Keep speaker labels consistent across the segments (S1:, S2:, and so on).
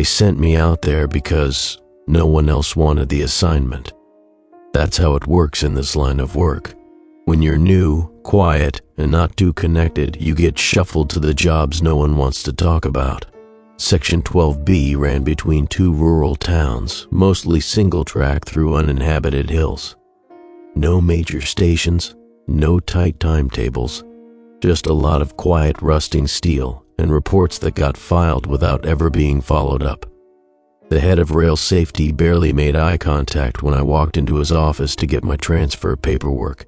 S1: sent me out there because no one else wanted the assignment. That's how it works in this line of work. When you're new, quiet, and not too connected, you get shuffled to the jobs no one wants to talk about. Section 12B ran between two rural towns, mostly single-track through uninhabited hills. No major stations, no tight timetables, just a lot of quiet rusting steel and reports that got filed without ever being followed up. The head of rail safety barely made eye contact when I walked into his office to get my transfer paperwork.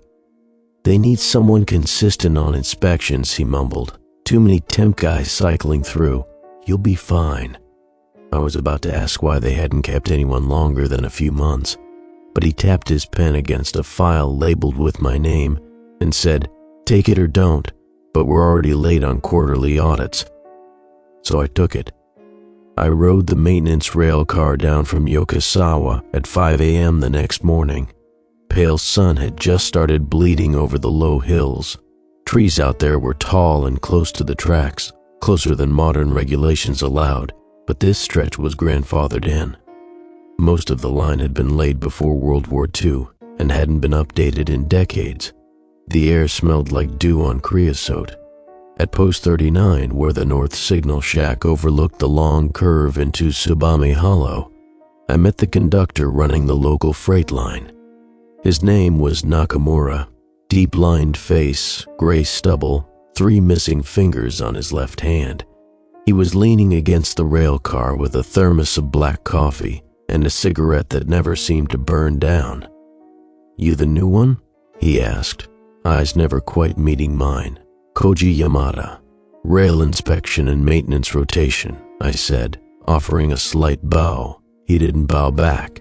S1: "They need someone consistent on inspections," he mumbled. "Too many temp guys cycling through. You'll be fine." I was about to ask why they hadn't kept anyone longer than a few months, but he tapped his pen against a file labeled with my name and said, "Take it or don't, but we're already late on quarterly audits." So I took it. I rode the maintenance rail car down from Yokosawa at 5 a.m. the next morning. Pale sun had just started bleeding over the low hills. Trees out there were tall and close to the tracks, closer than modern regulations allowed, but this stretch was grandfathered in. Most of the line had been laid before World War II and hadn't been updated in decades. The air smelled like dew on creosote. At Post 39, where the North Signal Shack overlooked the long curve into Tsubame Hollow, I met the conductor running the local freight line. His name was Nakamura. Deep-lined face, gray stubble, 3 missing fingers on his left hand. He was leaning against the rail car with a thermos of black coffee and a cigarette that never seemed to burn down. "You the new one?" he asked, eyes never quite meeting mine. "Koji Yamada. Rail inspection and maintenance rotation," I said, offering a slight bow. He didn't bow back.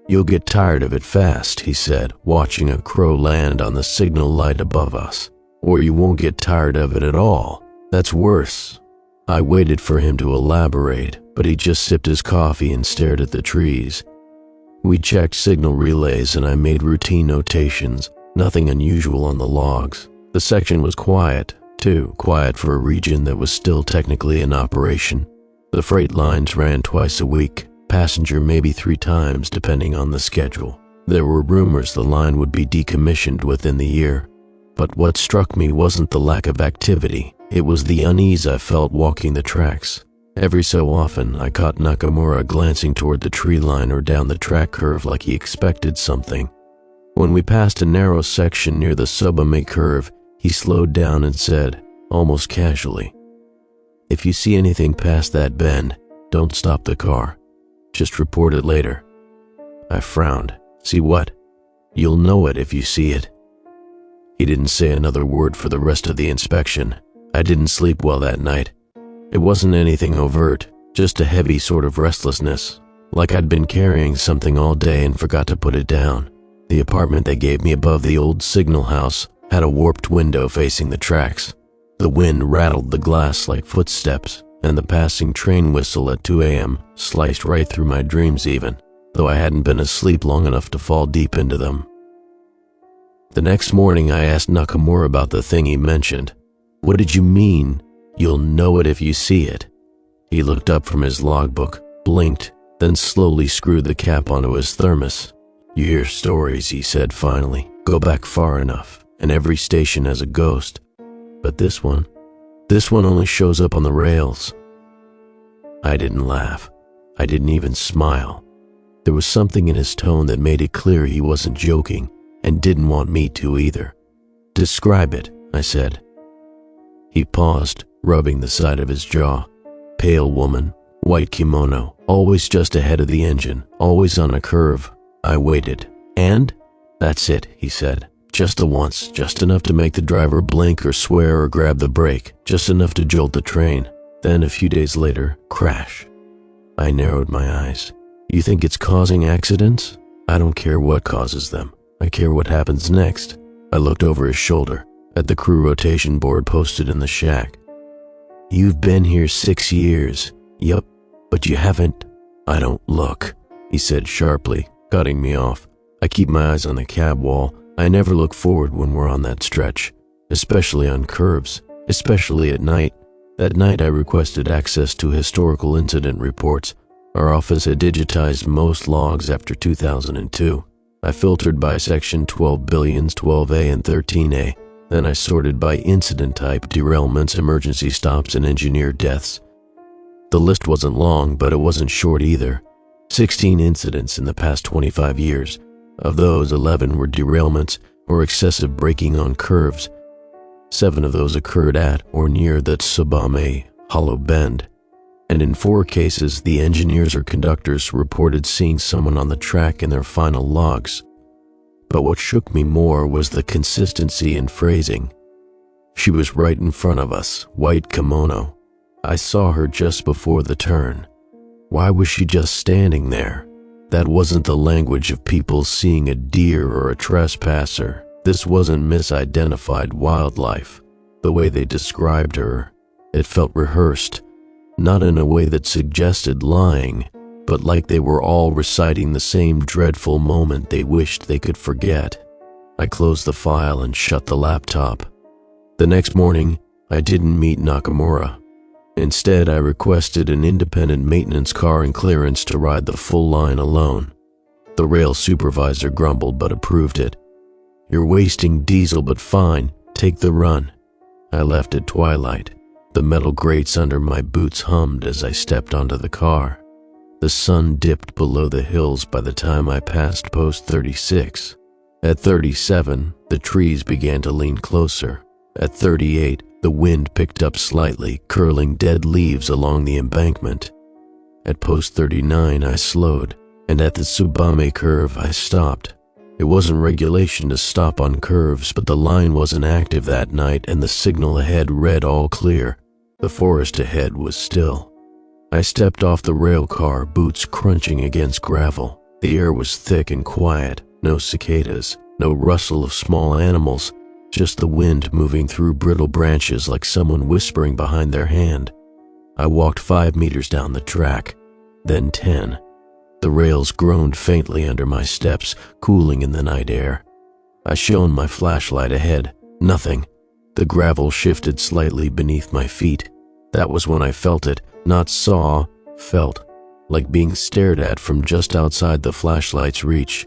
S1: "You'll get tired of it fast," he said, watching a crow land on the signal light above us. "Or you won't get tired of it at all. That's worse." I waited for him to elaborate, but he just sipped his coffee and stared at the trees. We checked signal relays and I made routine notations, nothing unusual on the logs. The section was quiet, too quiet for a region that was still technically in operation. The freight lines ran twice a week, passenger maybe 3 times depending on the schedule. There were rumors the line would be decommissioned within the year. But what struck me wasn't the lack of activity, it was the unease I felt walking the tracks. Every so often, I caught Nakamura glancing toward the tree line or down the track curve like he expected something. When we passed a narrow section near the Tsubame curve, he slowed down and said, almost casually, "If you see anything past that bend, don't stop the car. Just report it later." I frowned. "See what?" "You'll know it if you see it." He didn't say another word for the rest of the inspection. I didn't sleep well that night. It wasn't anything overt, just a heavy sort of restlessness, like I'd been carrying something all day and forgot to put it down. The apartment they gave me above the old signal house had a warped window facing the tracks. The wind rattled the glass like footsteps, and the passing train whistle at 2 a.m. sliced right through my dreams even, though I hadn't been asleep long enough to fall deep into them. The next morning I asked Nakamura about the thing he mentioned. "What did you mean? You'll know it if you see it." He looked up from his logbook, blinked, then slowly screwed the cap onto his thermos. "You hear stories," he said finally. "Go back far enough, and every station has a ghost. But this one only shows up on the rails." I didn't laugh. I didn't even smile. There was something in his tone that made it clear he wasn't joking, and didn't want me to either. "Describe it," I said. He paused, rubbing the side of his jaw. "Pale woman, white kimono, always just ahead of the engine, always on a curve." I waited. "And?" "That's it," he said. "Just the once, just enough to make the driver blink or swear or grab the brake, just enough to jolt the train. Then a few days later, crash." I narrowed my eyes. "You think it's causing accidents? I don't care what causes them. I care what happens next." I looked over his shoulder, at the crew rotation board posted in the shack. "You've been here 6 years. Yup, but you haven't." "I don't look," he said sharply, cutting me off. "I keep my eyes on the cab wall. I never look forward when we're on that stretch, especially on curves, especially at night. That night I requested access to historical incident reports, Our office had digitized most logs after 2002. I filtered by section 12 billions, 12A and 13A. Then I sorted by incident type, derailments, emergency stops, and engineer deaths. The list wasn't long, but it wasn't short either. 16 incidents in the past 25 years. Of those, 11 were derailments or excessive braking on curves. 7 of those occurred at or near the Tsubame hollow bend. And in 4 cases, the engineers or conductors reported seeing someone on the track in their final logs. But what shook me more was the consistency in phrasing. She was right in front of us, white kimono. I saw her just before the turn. Why was she just standing there? That wasn't the language of people seeing a deer or a trespasser. This wasn't misidentified wildlife. The way they described her, it felt rehearsed, not in a way that suggested lying, but like they were all reciting the same dreadful moment they wished they could forget. I closed the file and shut the laptop. The next morning, I didn't meet Nakamura. Instead, I requested an independent maintenance car and clearance to ride the full line alone. The rail supervisor grumbled but approved it. "You're wasting diesel, but fine, take the run." I left at twilight. The metal grates under my boots hummed as I stepped onto the car. The sun dipped below the hills by the time I passed post 36. At 37, the trees began to lean closer. At 38, the wind picked up slightly, curling dead leaves along the embankment. At post 39, I slowed, and at the Tsubame curve, I stopped. It wasn't regulation to stop on curves, but the line wasn't active that night and the signal ahead read all clear. The forest ahead was still. I stepped off the rail car, boots crunching against gravel. The air was thick and quiet, no cicadas, no rustle of small animals, just the wind moving through brittle branches like someone whispering behind their hand. I walked 5 meters down the track, then 10. The rails groaned faintly under my steps, cooling in the night air. I shone my flashlight ahead. Nothing. The gravel shifted slightly beneath my feet. That was when I felt it, not saw, felt, like being stared at from just outside the flashlight's reach,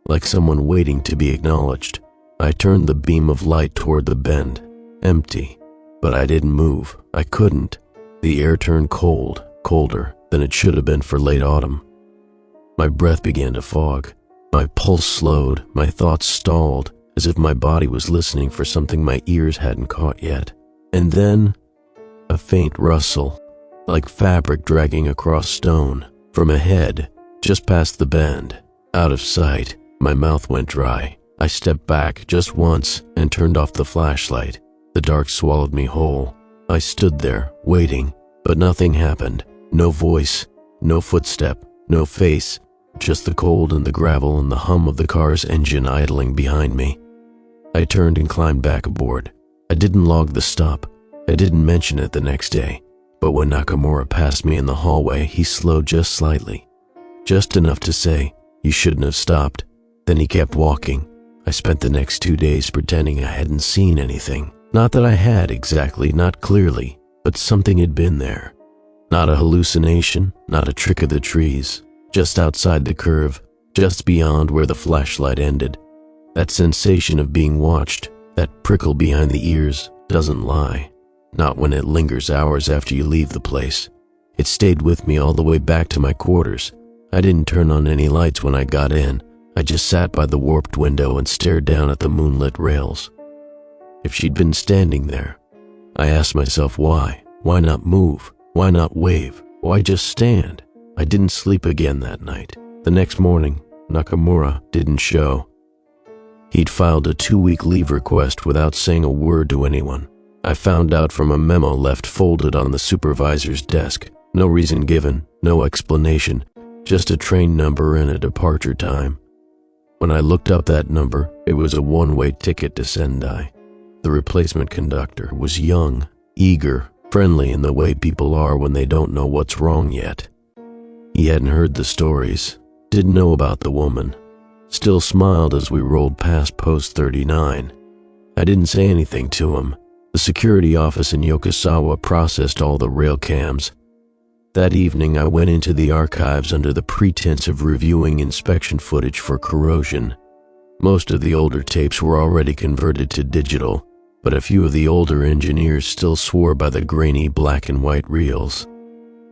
S1: like someone waiting to be acknowledged. I turned the beam of light toward the bend, empty, but I didn't move. I couldn't. The air turned cold, colder than it should have been for late autumn. My breath began to fog. My pulse slowed, my thoughts stalled, as if my body was listening for something my ears hadn't caught yet. And then, a faint rustle, like fabric dragging across stone, from ahead, just past the bend, out of sight. My mouth went dry. I stepped back just once and turned off the flashlight. The dark swallowed me whole. I stood there, waiting, but nothing happened. No voice, no footstep, no face, just the cold and the gravel and the hum of the car's engine idling behind me. I turned and climbed back aboard. I didn't log the stop. I didn't mention it the next day. But when Nakamura passed me in the hallway, he slowed just slightly. Just enough to say, "You shouldn't have stopped." Then he kept walking. I spent the next 2 days pretending I hadn't seen anything. Not that I had exactly, not clearly, but something had been there. Not a hallucination, not a trick of the trees. Just outside the curve, just beyond where the flashlight ended. That sensation of being watched, that prickle behind the ears, doesn't lie. Not when it lingers hours after you leave the place. It stayed with me all the way back to my quarters. I didn't turn on any lights when I got in. I just sat by the warped window and stared down at the moonlit rails. If she'd been standing there, I asked myself why. Why not move? Why not wave? Why just stand? I didn't sleep again that night. The next morning, Nakamura didn't show. He'd filed a 2-week leave request without saying a word to anyone. I found out from a memo left folded on the supervisor's desk. No reason given, no explanation, just a train number and a departure time. When I looked up that number, it was a one-way ticket to Sendai. The replacement conductor was young, eager, friendly in the way people are when they don't know what's wrong yet. He hadn't heard the stories, didn't know about the woman, still smiled as we rolled past post 39. I didn't say anything to him. The security office in Yokosawa processed all the rail cams. That evening, I went into the archives under the pretense of reviewing inspection footage for corrosion. Most of the older tapes were already converted to digital, but a few of the older engineers still swore by the grainy black and white reels.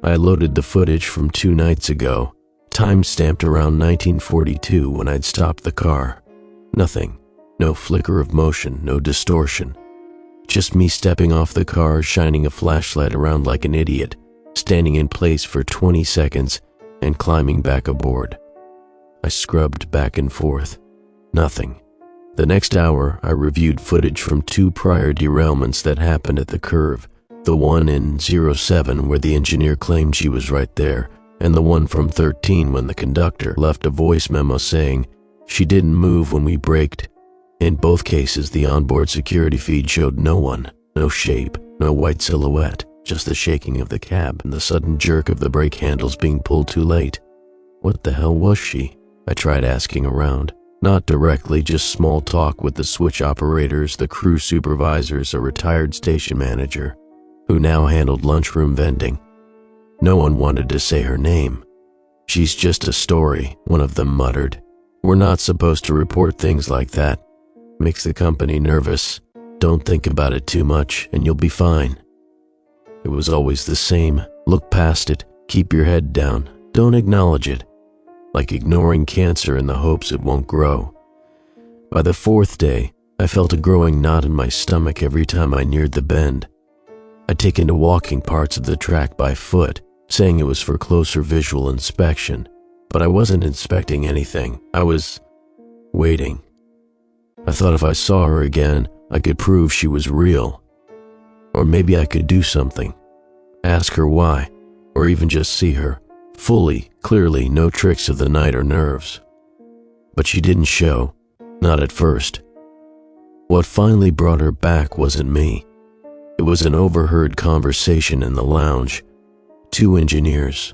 S1: I loaded the footage from 2 nights ago, time-stamped around 1942 when I'd stopped the car. Nothing. No flicker of motion, no distortion. Just me stepping off the car, shining a flashlight around like an idiot, standing in place for 20 seconds, and climbing back aboard. I scrubbed back and forth. Nothing. The next hour, I reviewed footage from 2 prior derailments that happened at the curve, the one in 07 where the engineer claimed she was right there, and the one from 13 when the conductor left a voice memo saying she didn't move when we braked. In both cases, the onboard security feed showed no one, no shape, no white silhouette, just the shaking of the cab and the sudden jerk of the brake handles being pulled too late. What the hell was she? I tried asking around. Not directly, just small talk with the switch operators, the crew supervisors, a retired station manager, who now handled lunchroom vending. No one wanted to say her name. She's just a story, one of them muttered. We're not supposed to report things like that. Makes the company nervous. Don't think about it too much and you'll be fine. It was always the same. Look past it. Keep your head down. Don't acknowledge it. Like ignoring cancer in the hopes it won't grow. By the 4th day, I felt a growing knot in my stomach every time I neared the bend. I'd taken to walking parts of the track by foot, saying it was for closer visual inspection, but I wasn't inspecting anything. I was waiting. I thought if I saw her again, I could prove she was real. Or maybe I could do something. Ask her why, or even just see her. Fully, clearly, no tricks of the night or nerves. But she didn't show, not at first. What finally brought her back wasn't me. It was an overheard conversation in the lounge. 2 engineers.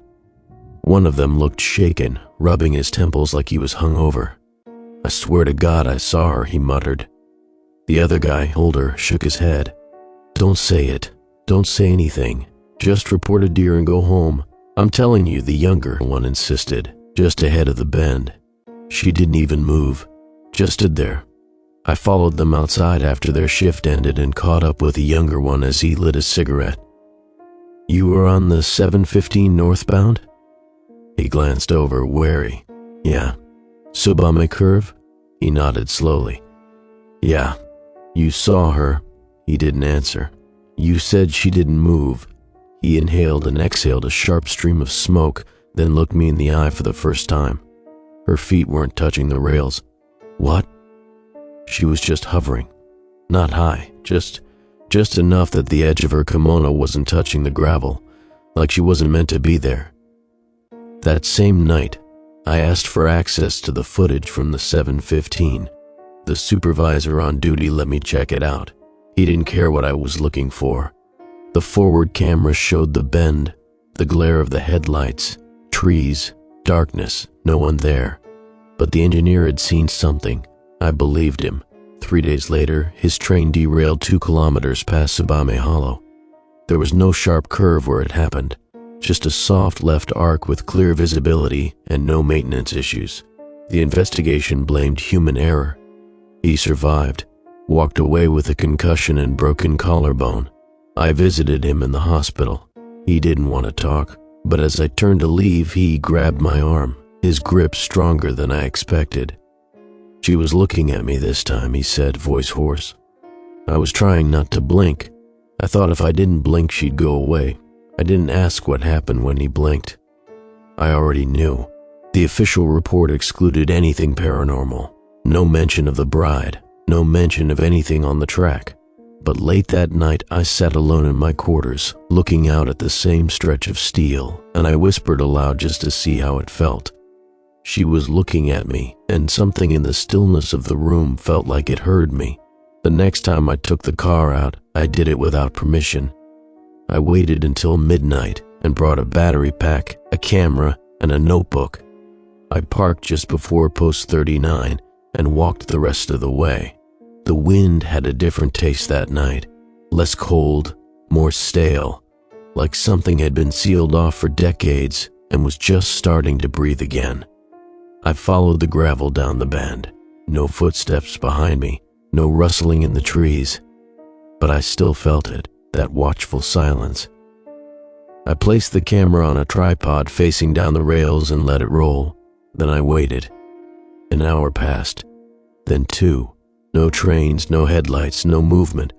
S1: One of them looked shaken, rubbing his temples like he was hungover. I swear to God I saw her, he muttered. The other guy, older, shook his head. Don't say it. Don't say anything. Just report a deer and go home. I'm telling you, the younger one insisted, just ahead of the bend. She didn't even move, just stood there. I followed them outside after their shift ended and caught up with the younger one as he lit a cigarette. You were on the 715 northbound? He glanced over, wary. Yeah. Subame curve? He nodded slowly. Yeah. You saw her. He didn't answer. You said she didn't move. He inhaled and exhaled a sharp stream of smoke, then looked me in the eye for the first time. Her feet weren't touching the rails. What? She was just hovering. Not high, just enough that the edge of her kimono wasn't touching the gravel, like she wasn't meant to be there. That same night, I asked for access to the footage from the 715. The supervisor on duty let me check it out. He didn't care what I was looking for. The forward camera showed the bend, the glare of the headlights, trees, darkness, no one there. But the engineer had seen something. I believed him. 3 days later, his train derailed 2 kilometers past Subame Hollow. There was no sharp curve where it happened, just a soft left arc with clear visibility and no maintenance issues. The investigation blamed human error. He survived, walked away with a concussion and broken collarbone. I visited him in the hospital. He didn't want to talk, but as I turned to leave, he grabbed my arm, his grip stronger than I expected. She was looking at me this time, he said, voice hoarse. I was trying not to blink. I thought if I didn't blink, she'd go away. I didn't ask what happened when he blinked. I already knew. The official report excluded anything paranormal. No mention of the bride, no mention of anything on the track. But late that night, I sat alone in my quarters, looking out at the same stretch of steel, and I whispered aloud just to see how it felt. She was looking at me, and something in the stillness of the room felt like it heard me. The next time I took the car out, I did it without permission. I waited until midnight and brought a battery pack, a camera, and a notebook. I parked just before post 39 and walked the rest of the way. The wind had a different taste that night, less cold, more stale. like something had been sealed off for decades and was just starting to breathe again. I followed the gravel down the bend. No footsteps behind me, no rustling in the trees, but I still felt it, that watchful silence. I placed the camera on a tripod facing down the rails and let it roll. Then I waited. An hour passed, then 2. No trains, no headlights, no movement.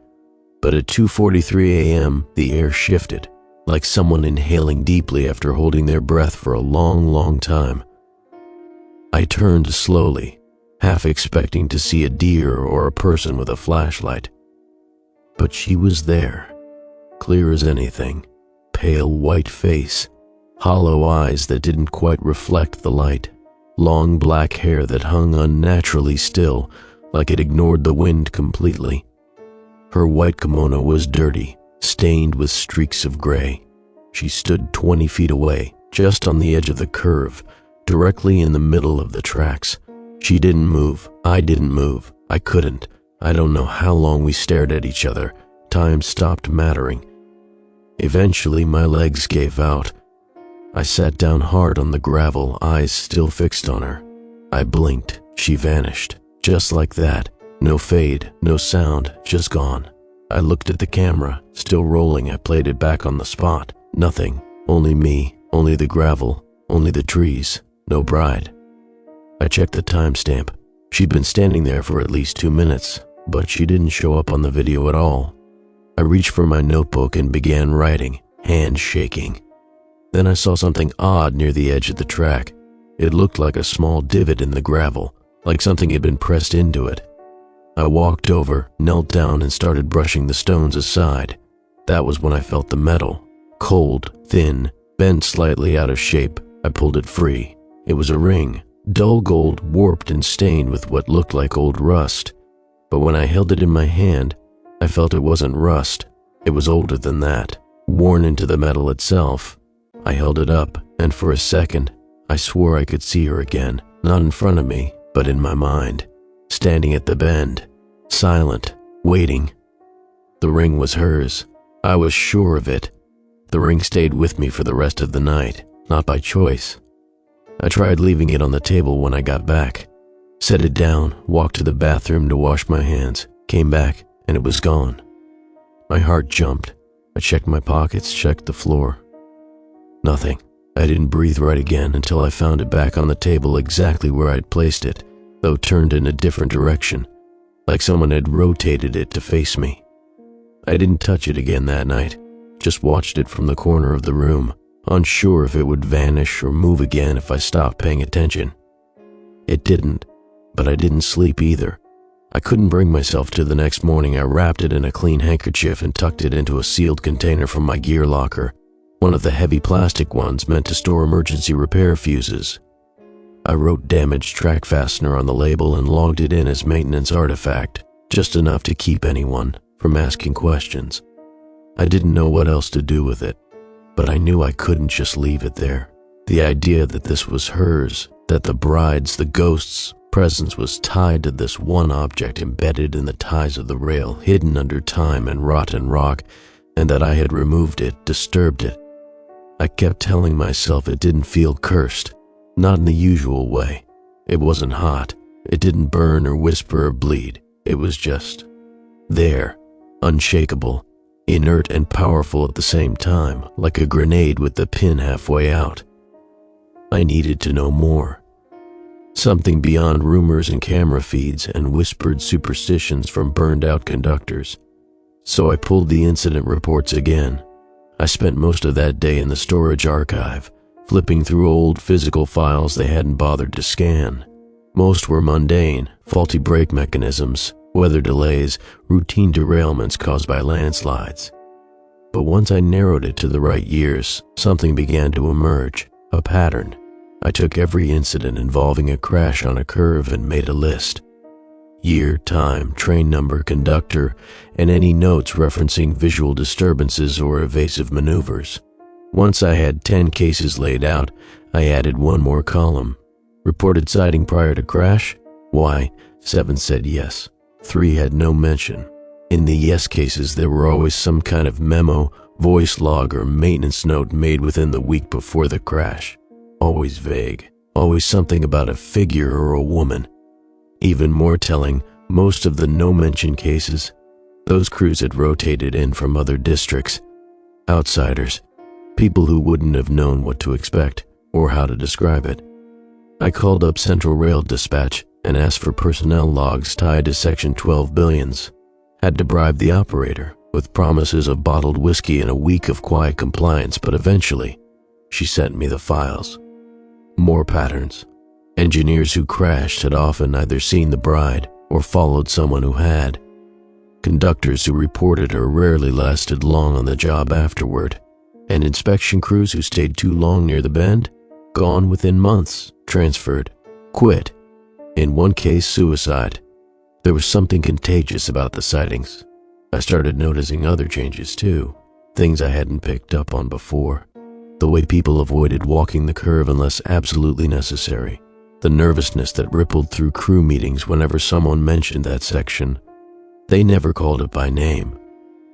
S1: But at 2:43 a.m., the air shifted, like someone inhaling deeply after holding their breath for a long, long time. I turned slowly, half expecting to see a deer or a person with a flashlight. But she was there, clear as anything, pale white face, hollow eyes that didn't quite reflect the light, long black hair that hung unnaturally still, like it ignored the wind completely. Her white kimono was dirty, stained with streaks of gray. She stood 20 feet away, just on the edge of the curve, directly in the middle of the tracks. She didn't move. I didn't move. I couldn't. I don't know how long we stared at each other. Time stopped mattering. Eventually, my legs gave out. I sat down hard on the gravel, eyes still fixed on her. I blinked. She vanished. Just like that. No fade, no sound, just gone. I looked at the camera, still rolling. I played it back on the spot. Nothing. Only me. Only the gravel. Only the trees. No bride. I checked the timestamp. She'd been standing there for at least 2 minutes, but she didn't show up on the video at all. I reached for my notebook and began writing, hands shaking. Then I saw something odd near the edge of the track. It looked like a small divot in the gravel, like something had been pressed into it. I walked over, knelt down, and started brushing the stones aside. That was when I felt the metal. Cold, thin, bent slightly out of shape. I pulled it free. It was a ring, dull gold, warped and stained with what looked like old rust. But when I held it in my hand, I felt it wasn't rust. It was older than that, worn into the metal itself. I held it up, and for a second, I swore I could see her again, not in front of me, but in my mind, standing at the bend, silent, waiting. The ring was hers. I was sure of it. The ring stayed with me for the rest of the night, not by choice. I tried leaving it on the table when I got back. Set it down, walked to the bathroom to wash my hands, came back, and it was gone. My heart jumped. I checked my pockets, checked the floor. Nothing. I didn't breathe right again until I found it back on the table exactly where I'd placed it, though turned in a different direction, like someone had rotated it to face me. I didn't touch it again that night, just watched it from the corner of the room, unsure if it would vanish or move again if I stopped paying attention. It didn't, but I didn't sleep either. I couldn't bring myself to the next morning. I wrapped it in a clean handkerchief and tucked it into a sealed container from my gear locker, one of the heavy plastic ones meant to store emergency repair fuses. I wrote damaged track fastener on the label and logged it in as maintenance artifact, just enough to keep anyone from asking questions. I didn't know what else to do with it, but I knew I couldn't just leave it there. The idea that this was hers, that the bride's, the ghost's, presence was tied to this one object embedded in the ties of the rail, hidden under time and rotten rock, and that I had removed it, disturbed it. I kept telling myself it didn't feel cursed, not in the usual way. It wasn't hot. It didn't burn or whisper or bleed. It was just there, unshakable, inert and powerful at the same time, like a grenade with the pin halfway out. I needed to know more. Something beyond rumors and camera feeds and whispered superstitions from burned-out conductors. So I pulled the incident reports again. I spent most of that day in the storage archive, flipping through old physical files they hadn't bothered to scan. Most were mundane, faulty brake mechanisms, weather delays, routine derailments caused by landslides. But once I narrowed it to the right years, something began to emerge, a pattern. I took every incident involving a crash on a curve and made a list. Year, time, train number, conductor, and any notes referencing visual disturbances or evasive maneuvers. Once I had 10 cases laid out, I added one more column. Reported sighting prior to crash? Why, 7 said yes. 3 had no mention. In the yes cases, there were always some kind of memo voice log or maintenance note made within the week before the crash. Always vague, always something about a figure or a woman. Even more telling, most of the no-mention cases, those crews had rotated in from other districts. Outsiders, people who wouldn't have known what to expect or how to describe it. I called up Central Rail Dispatch and asked for personnel logs tied to Section 12 billions. Had to bribe the operator with promises of bottled whiskey and a week of quiet compliance, but eventually, she sent me the files. More patterns. Engineers who crashed had often either seen the bride or followed someone who had. Conductors who reported her rarely lasted long on the job afterward. And inspection crews who stayed too long near the bend, gone within months, transferred, quit. In one case, suicide. There was something contagious about the sightings. I started noticing other changes too, things I hadn't picked up on before. The way people avoided walking the curve unless absolutely necessary. The nervousness that rippled through crew meetings whenever someone mentioned that section. They never called it by name.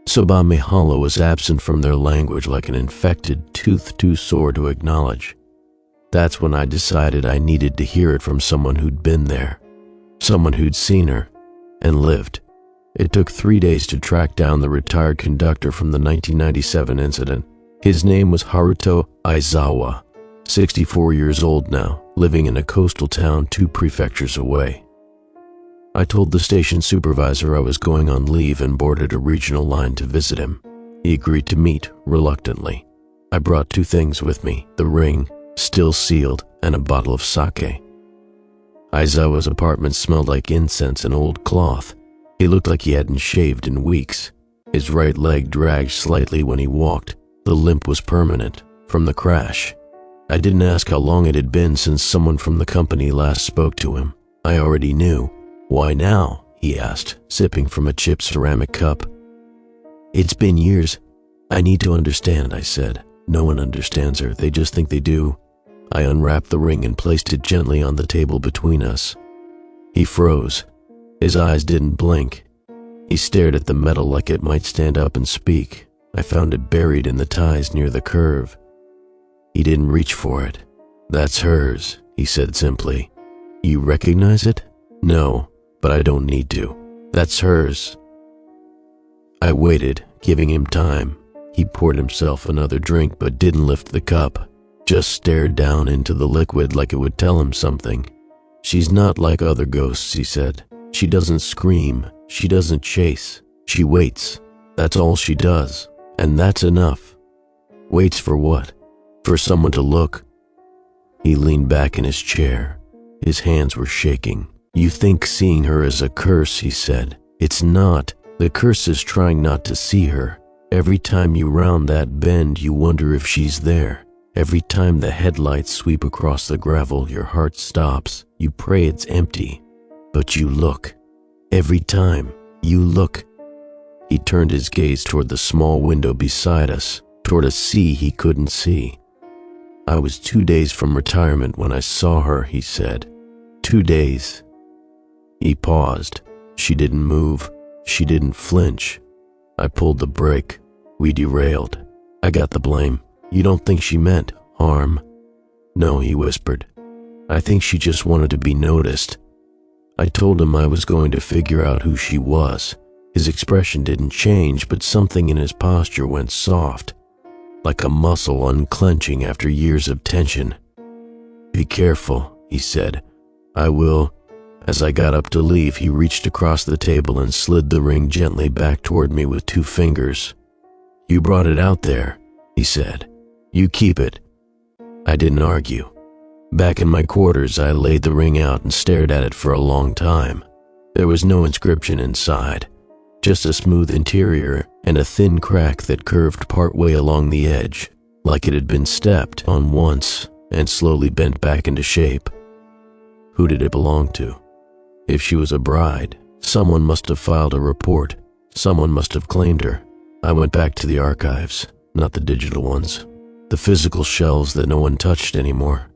S1: Soba Mihala was absent from their language like an infected tooth too sore to acknowledge. That's when I decided I needed to hear it from someone who'd been there, someone who'd seen her and lived. It took 3 days to track down the retired conductor from the 1997 incident. His name was Haruto Aizawa, 64 years old now, living in a coastal town 2 prefectures away. I told the station supervisor I was going on leave and boarded a regional line to visit him. He agreed to meet, reluctantly. I brought 2 things with me, the ring, still sealed, and a bottle of sake. Aizawa's apartment smelled like incense and old cloth. He looked like he hadn't shaved in weeks. His right leg dragged slightly when he walked. The limp was permanent, from the crash. I didn't ask how long it had been since someone from the company last spoke to him. I already knew. "Why now?" he asked, sipping from a chipped ceramic cup. "It's been years. I need to understand," I said. "No one understands her. They just think they do." I unwrapped the ring and placed it gently on the table between us. He froze. His eyes didn't blink. He stared at the metal like it might stand up and speak. I found it buried in the ties near the curve. He didn't reach for it. "That's hers," he said simply. "You recognize it?" "No, but I don't need to. That's hers." I waited, giving him time. He poured himself another drink but didn't lift the cup, just stared down into the liquid like it would tell him something. "She's not like other ghosts," he said. "She doesn't scream. She doesn't chase. She waits. That's all she does. And that's enough." "Waits for what?" "For someone to look." He leaned back in his chair. His hands were shaking. "You think seeing her is a curse," he said. "It's not. The curse is trying not to see her. Every time you round that bend, you wonder if she's there. Every time the headlights sweep across the gravel, your heart stops. You pray it's empty. But you look. Every time, you look." He turned his gaze toward the small window beside us, toward a sea he couldn't see. "I was 2 days from retirement when I saw her," he said. 2 days. He paused. She didn't move. She didn't flinch. I pulled the brake. We derailed. I got the blame. "You don't think she meant harm?" "No," he whispered. "I think she just wanted to be noticed." I told him I was going to figure out who she was. His expression didn't change, but something in his posture went soft, like a muscle unclenching after years of tension. "Be careful," he said. "I will." As I got up to leave, he reached across the table and slid the ring gently back toward me with 2 fingers. "You brought it out there," he said. "You keep it." I didn't argue. Back in my quarters, I laid the ring out and stared at it for a long time. There was no inscription inside, just a smooth interior and a thin crack that curved partway along the edge, like it had been stepped on once and slowly bent back into shape. Who did it belong to? If she was a bride, someone must have filed a report. Someone must have claimed her. I went back to the archives, not the digital ones, the physical shelves that no one touched anymore.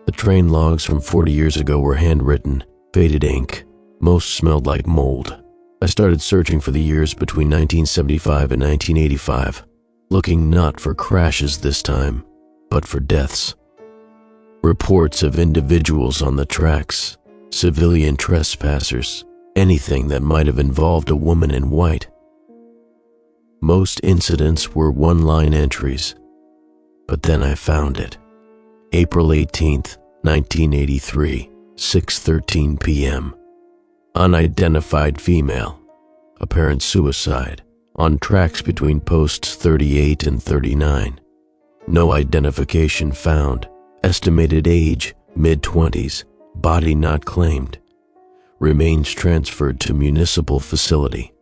S1: The train logs from 40 years ago were handwritten, faded ink. Most smelled like mold. I started searching for the years between 1975 and 1985. looking not for crashes this time, but for deaths. Reports of individuals on the tracks, civilian trespassers, anything that might have involved a woman in white. Most incidents were one-line entries, but then I found it. April 18th, 1983, 6:13 p.m. Unidentified female, apparent suicide, on tracks between posts 38 and 39. No identification found. Estimated age, mid-20s, body not claimed. Remains transferred to municipal facility.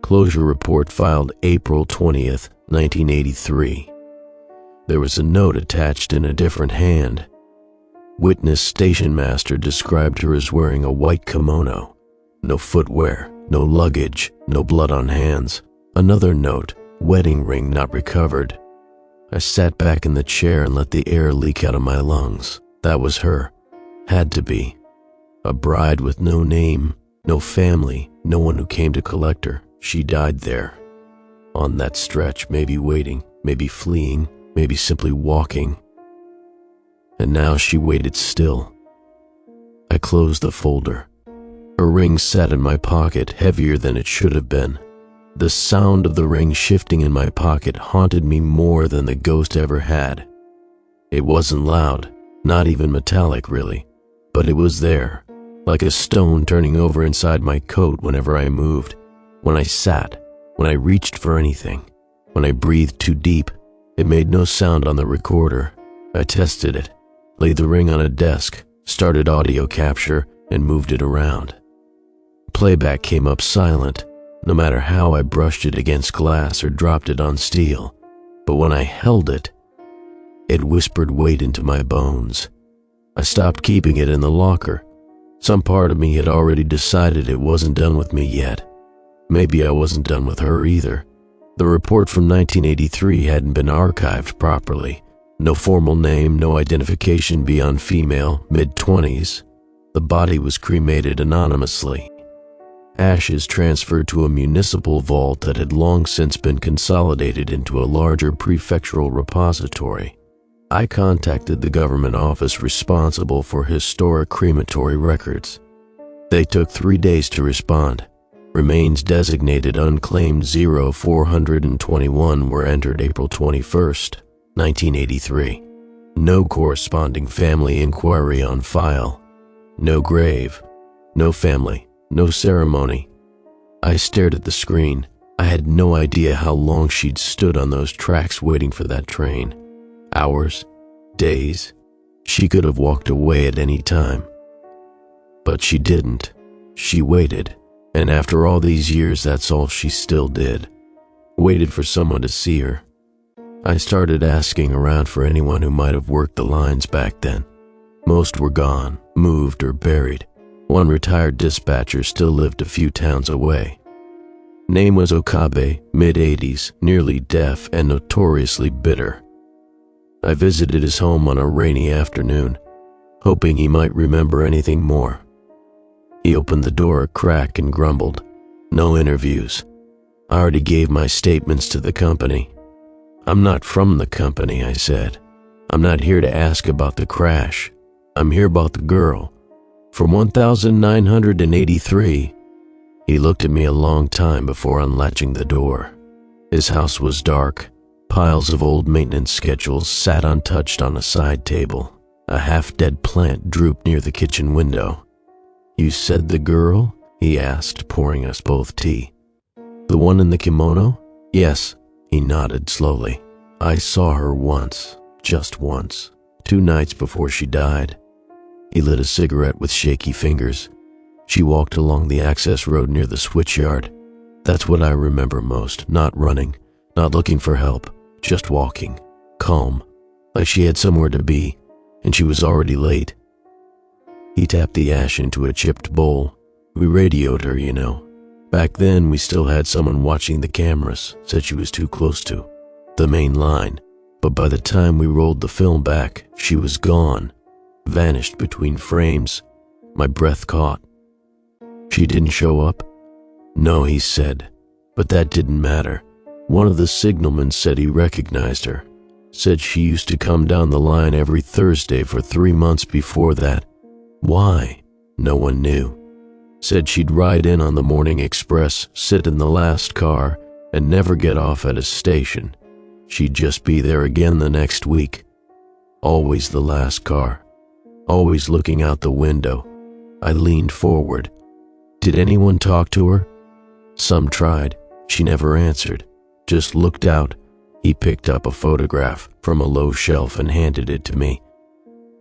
S1: Closure report filed April 20th, 1983. There was a note attached in a different hand. Witness station master described her as wearing a white kimono. No footwear, no luggage, no blood on hands. Another note, wedding ring not recovered. I sat back in the chair and let the air leak out of my lungs. That was her. Had to be. A bride with no name, no family, no one who came to collect her. She died there. On that stretch, maybe waiting, maybe fleeing, maybe simply walking. And now she waited still. I closed the folder. Her ring sat in my pocket, heavier than it should have been. The sound of the ring shifting in my pocket haunted me more than the ghost ever had. It wasn't loud, not even metallic really, but it was there, like a stone turning over inside my coat whenever I moved, when I sat, when I reached for anything, when I breathed too deep. It made no sound on the recorder. I tested it, laid the ring on a desk, started audio capture, and moved it around. Playback came up silent, no matter how I brushed it against glass or dropped it on steel. But when I held it, it whispered weight into my bones. I stopped keeping it in the locker. Some part of me had already decided it wasn't done with me yet. Maybe I wasn't done with her either. The report from 1983 hadn't been archived properly. No formal name, no identification beyond female, mid-20s. The body was cremated anonymously. Ashes transferred to a municipal vault that had long since been consolidated into a larger prefectural repository. I contacted the government office responsible for historic crematory records. They took 3 days to respond. Remains designated unclaimed 0421 were entered April 21st, 1983. No corresponding family inquiry on file. No grave. No family. No ceremony. I stared at the screen. I had no idea how long she'd stood on those tracks waiting for that train. Hours? Days? She could have walked away at any time. But she didn't. She waited. And after all these years, that's all she still did. Waited for someone to see her. I started asking around for anyone who might have worked the lines back then. Most were gone, moved, or buried. One retired dispatcher still lived a few towns away. Name was Okabe, mid-80s, nearly deaf, and notoriously bitter. I visited his home on a rainy afternoon, hoping he might remember anything more. He opened the door a crack and grumbled, "No interviews. I already gave my statements to the company." "I'm not from the company," I said. "I'm not here to ask about the crash. I'm here about the girl. From 1983. He looked at me a long time before unlatching the door. His house was dark. Piles of old maintenance schedules sat untouched on a side table. A half-dead plant drooped near the kitchen window. "You said the girl?" he asked, pouring us both tea. "The one in the kimono?" "Yes," he nodded slowly. "I saw her once, just once, 2 nights before she died." He lit a cigarette with shaky fingers. "She walked along the access road near the switchyard. That's what I remember most, not running, not looking for help, just walking, calm, like she had somewhere to be, and she was already late." He tapped the ash into a chipped bowl. "We radioed her, you know. Back then, we still had someone watching the cameras, said she was too close to the main line. But by the time we rolled the film back, she was gone, vanished between frames." My breath caught. "She didn't show up?" "No," he said, "but that didn't matter. One of the signalmen said he recognized her. Said she used to come down the line every Thursday for 3 months before that. Why? No one knew. Said she'd ride in on the morning express, sit in the last car, and never get off at a station. She'd just be there again the next week. Always the last car. Always looking out the window. I leaned forward. Did anyone talk to her? Some tried. She never answered. Just looked out. He picked up a photograph from a low shelf and handed it to me.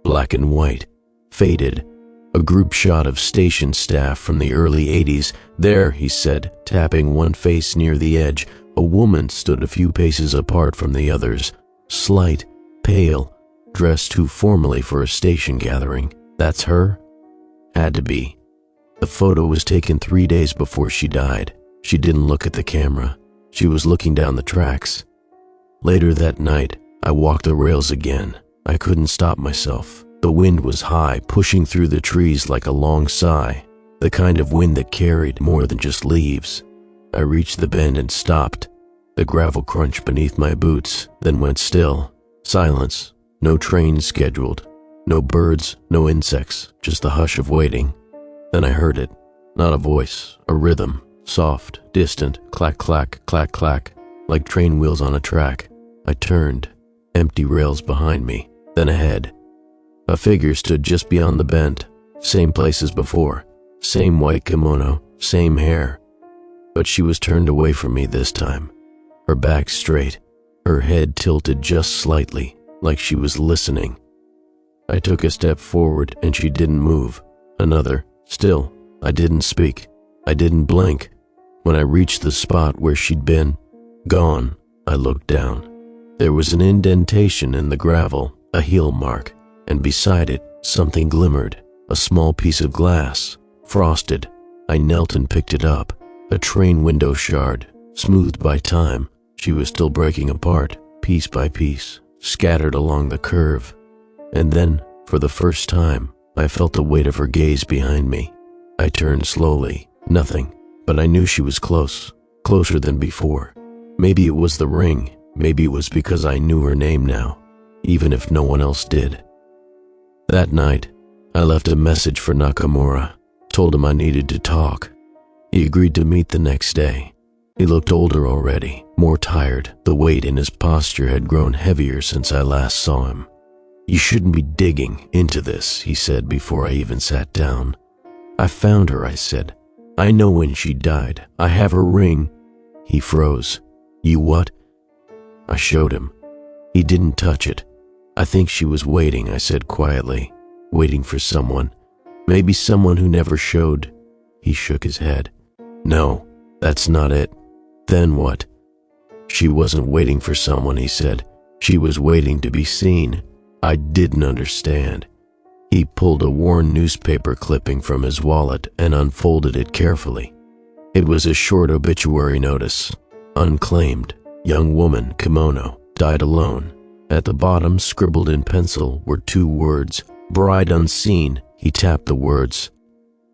S1: Black and white. Faded. A group shot of station staff from the early 80s. There, he said, tapping one face near the edge. A woman stood a few paces apart from the others. Slight, pale, dressed too formally for a station gathering. That's her? Had to be. The photo was taken 3 days before she died. She didn't look at the camera. She was looking down the tracks. Later that night, I walked the rails again. I couldn't stop myself. The wind was high, pushing through the trees like a long sigh, the kind of wind that carried more than just leaves. I reached the bend and stopped. The gravel crunched beneath my boots, then went still. Silence. No trains scheduled. No birds, no insects, just the hush of waiting. Then I heard it. Not a voice, a rhythm. Soft, distant, clack, clack, clack, clack, like train wheels on a track. I turned. Empty rails behind me, then ahead. A figure stood just beyond the bend, same place as before, same white kimono, same hair. But she was turned away from me this time, her back straight, her head tilted just slightly, like she was listening. I took a step forward and she didn't move. Another, still. I didn't speak. I didn't blink. When I reached the spot where she'd been, gone, I looked down. There was an indentation in the gravel, a heel mark. And beside it, something glimmered, a small piece of glass, frosted. I knelt and picked it up, a train window shard, smoothed by time. She was still breaking apart, piece by piece, scattered along the curve. And then, for the first time, I felt the weight of her gaze behind me. I turned slowly, nothing, but I knew she was close, closer than before. Maybe it was the ring, maybe it was because I knew her name now, even if no one else did. That night, I left a message for Nakamura, told him I needed to talk. He agreed to meet the next day. He looked older already, more tired. The weight in his posture had grown heavier since I last saw him. You shouldn't be digging into this, he said before I even sat down. I found her, I said. I know when she died. I have her ring. He froze. You what? I showed him. He didn't touch it. I think she was waiting, I said quietly, waiting for someone. Maybe someone who never showed. He shook his head. No, that's not it. Then what? She wasn't waiting for someone, he said. She was waiting to be seen. I didn't understand. He pulled a worn newspaper clipping from his wallet and unfolded it carefully. It was a short obituary notice. Unclaimed. Young woman, kimono, died alone. At the bottom, scribbled in pencil, were 2 words. Bride unseen. He tapped the words.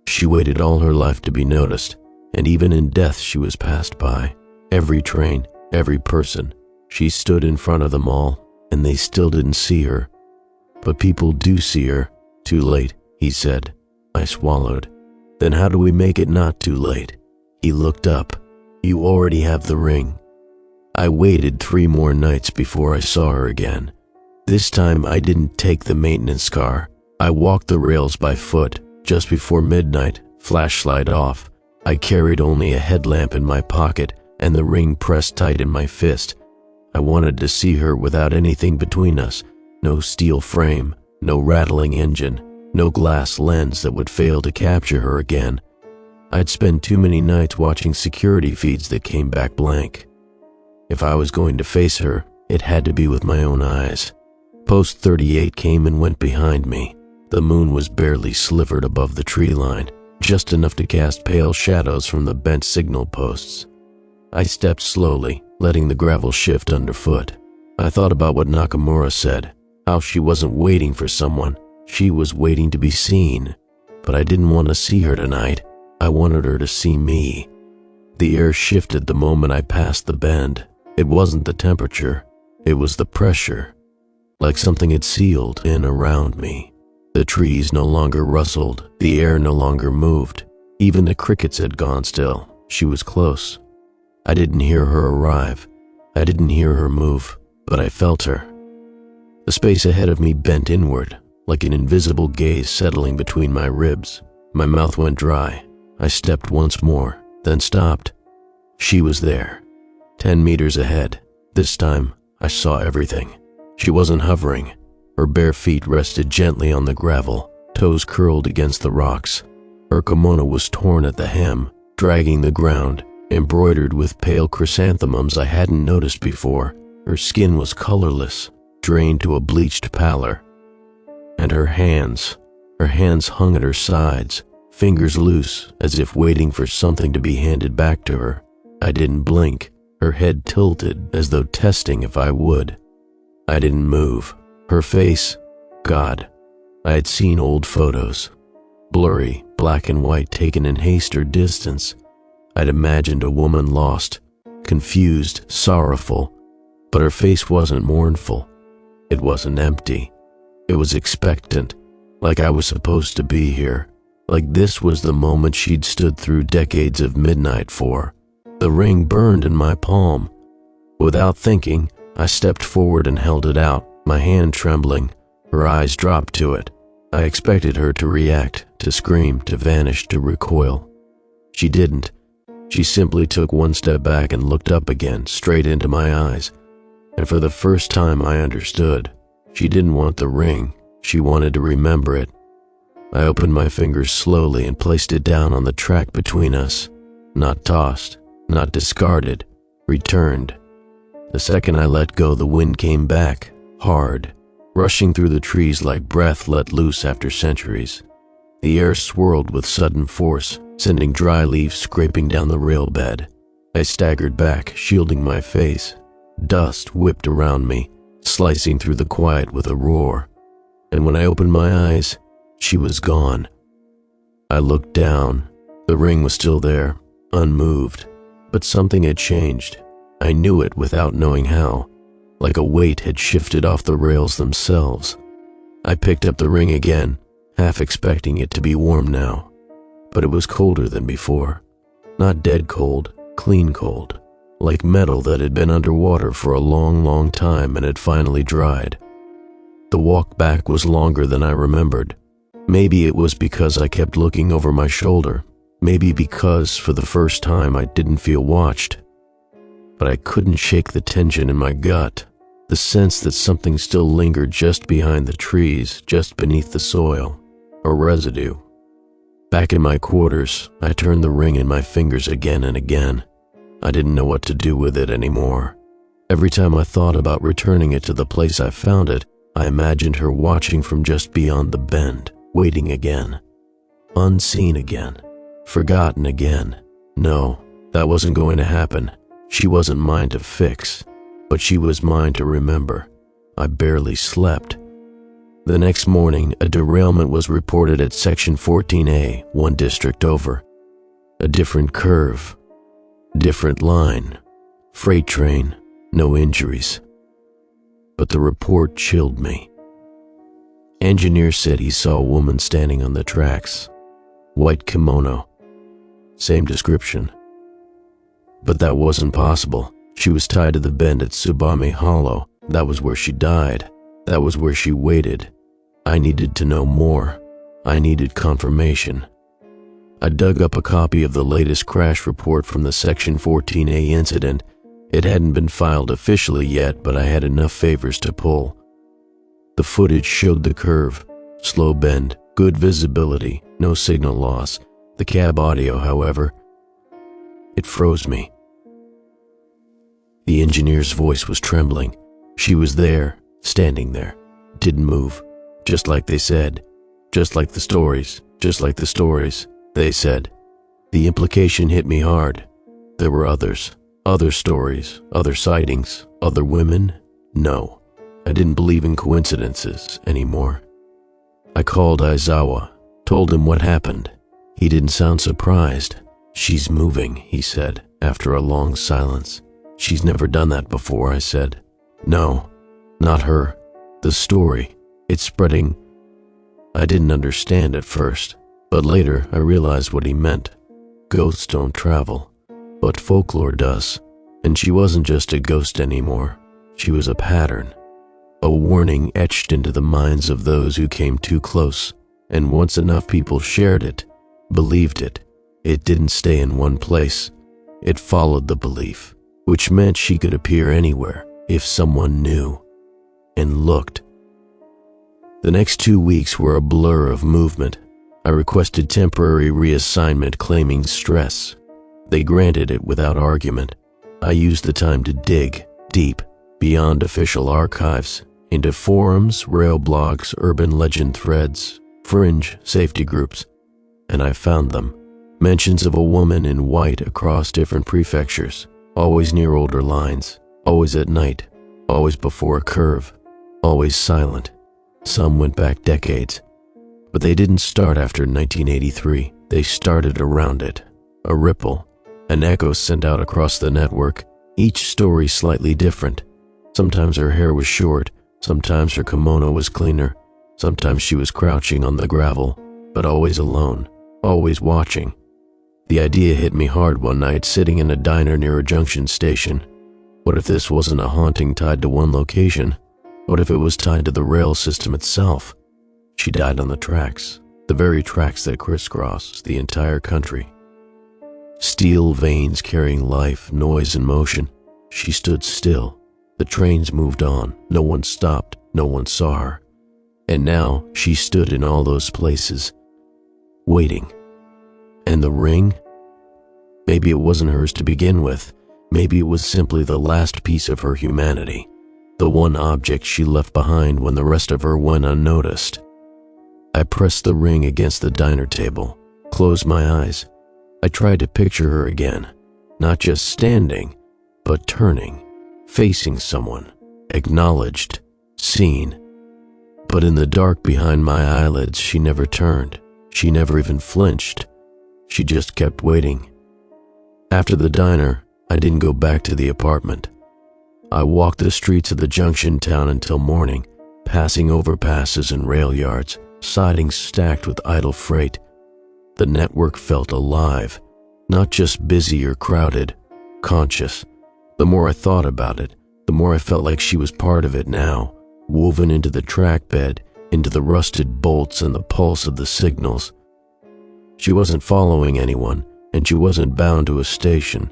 S1: She waited all her life to be noticed, and even in death she was passed by. Every train, every person. She stood in front of them all, and they still didn't see her. But people do see her. Too late, he said. I swallowed. Then how do we make it not too late? He looked up. You already have the ring. I waited 3 more nights before I saw her again. This time I didn't take the maintenance car. I walked the rails by foot. Just before midnight, flashlight off. I carried only a headlamp in my pocket and the ring pressed tight in my fist. I wanted to see her without anything between us. No steel frame, no rattling engine, no glass lens that would fail to capture her again. I'd spent too many nights watching security feeds that came back blank. If I was going to face her, it had to be with my own eyes. Post 38 came and went behind me. The moon was barely slivered above the tree line, just enough to cast pale shadows from the bent signal posts. I stepped slowly, letting the gravel shift underfoot. I thought about what Nakamura said, how she wasn't waiting for someone. She was waiting to be seen. But I didn't want to see her tonight. I wanted her to see me. The air shifted the moment I passed the bend. It wasn't the temperature, it was the pressure, like something had sealed in around me. The trees no longer rustled, the air no longer moved. Even the crickets had gone still. She was close. I didn't hear her arrive. I didn't hear her move, but I felt her. The space ahead of me bent inward, like an invisible gaze settling between my ribs. My mouth went dry. I stepped once more, then stopped. She was there, 10 meters ahead. This time, I saw everything. She wasn't hovering. Her bare feet rested gently on the gravel, toes curled against the rocks. Her kimono was torn at the hem, dragging the ground, embroidered with pale chrysanthemums I hadn't noticed before. Her skin was colorless, drained to a bleached pallor. And her hands hung at her sides, fingers loose, as if waiting for something to be handed back to her. I didn't blink, her head tilted as though testing if I would. I didn't move. Her face, God, I had seen old photos, blurry, black and white, taken in haste or distance. I'd imagined a woman lost, confused, sorrowful, but her face wasn't mournful. It wasn't empty. It was expectant, like I was supposed to be here, like this was the moment she'd stood through decades of midnight for. The ring burned in my palm. Without thinking, I stepped forward and held it out, my hand trembling. Her eyes dropped to it. I expected her to react, to scream, to vanish, to recoil. She didn't. She simply took one step back and looked up again, straight into my eyes. And for the first time I understood. She didn't want the ring. She wanted to remember it. I opened my fingers slowly and placed it down on the track between us. Not tossed, not discarded, returned. The second I let go, the wind came back, hard, rushing through the trees like breath let loose after centuries. The air swirled with sudden force, sending dry leaves scraping down the rail bed. I staggered back, shielding my face. Dust whipped around me, slicing through the quiet with a roar. And when I opened my eyes, she was gone. I looked down. The ring was still there, unmoved, but something had changed. I knew it without knowing how, like a weight had shifted off the rails themselves. I picked up the ring again, half expecting it to be warm now, but it was colder than before. Not dead cold, clean cold, like metal that had been underwater for a long, long time and had finally dried. The walk back was longer than I remembered. Maybe it was because I kept looking over my shoulder. Maybe because, for the first time, I didn't feel watched. But I couldn't shake the tension in my gut, the sense that something still lingered just behind the trees, just beneath the soil, a residue. Back in my quarters, I turned the ring in my fingers again and again. I didn't know what to do with it anymore. Every time I thought about returning it to the place I found it, I imagined her watching from just beyond the bend, waiting again. Unseen again. Forgotten again. No, that wasn't going to happen. She wasn't mine to fix, but she was mine to remember. I barely slept. The next morning, a derailment was reported at Section 14A, one district over. A different curve, different line, freight train, no injuries. But the report chilled me. Engineer said he saw a woman standing on the tracks. White kimono. Same description. But that wasn't possible. She was tied to the bend at Tsubame Hollow. That was where she died. That was where she waited. I needed to know more. I needed confirmation. I dug up a copy of the latest crash report from the Section 14A incident. It hadn't been filed officially yet, but I had enough favors to pull. The footage showed the curve, slow bend, good visibility, no signal loss. The cab audio, however, it froze me. The engineer's voice was trembling. She was there, standing there, didn't move, just like they said, just like the stories, they said. The implication hit me hard. There were others, other stories, other sightings, other women. No, I didn't believe in coincidences anymore. I called Aizawa, told him what happened. He didn't sound surprised. She's moving, he said, after a long silence. "She's never done that before," I said. "No, not her. The story. It's spreading." I didn't understand at first, but later I realized what he meant. Ghosts don't travel, but folklore does. And she wasn't just a ghost anymore. She was a pattern. A warning etched into the minds of those who came too close. And once enough people shared it, believed it, it didn't stay in one place. It followed the belief, which meant she could appear anywhere if someone knew and looked. The next 2 weeks were a blur of movement. I requested temporary reassignment claiming stress. They granted it without argument. I used the time to dig deep beyond official archives into forums, rail blogs, urban legend threads, fringe safety groups, and I found them. Mentions of a woman in white across different prefectures, always near older lines, always at night, always before a curve, always silent. Some went back decades, but they didn't start after 1983. They started around it, a ripple, an echo sent out across the network, each story slightly different. Sometimes her hair was short, sometimes her kimono was cleaner, sometimes she was crouching on the gravel, but always alone, always watching. The idea hit me hard one night sitting in a diner near a junction station. What if this wasn't a haunting tied to one location? What if it was tied to the rail system itself? She died on the tracks, the very tracks that crisscross the entire country. Steel veins carrying life, noise, and motion. She stood still. The trains moved on. No one stopped. No one saw her. And now she stood in all those places, waiting. And the ring? Maybe it wasn't hers to begin with. Maybe it was simply the last piece of her humanity, the one object she left behind when the rest of her went unnoticed. I pressed the ring against the diner table, closed my eyes. I tried to picture her again, not just standing, but turning, facing someone, acknowledged, seen. But in the dark behind my eyelids, she never turned. She never even flinched. She just kept waiting. After the diner, I didn't go back to the apartment. I walked the streets of the junction town until morning, passing overpasses and rail yards, sidings stacked with idle freight. The network felt alive, not just busy or crowded, conscious. The more I thought about it, the more I felt like she was part of it now, woven into the track bed, into the rusted bolts and the pulse of the signals. She wasn't following anyone, and she wasn't bound to a station.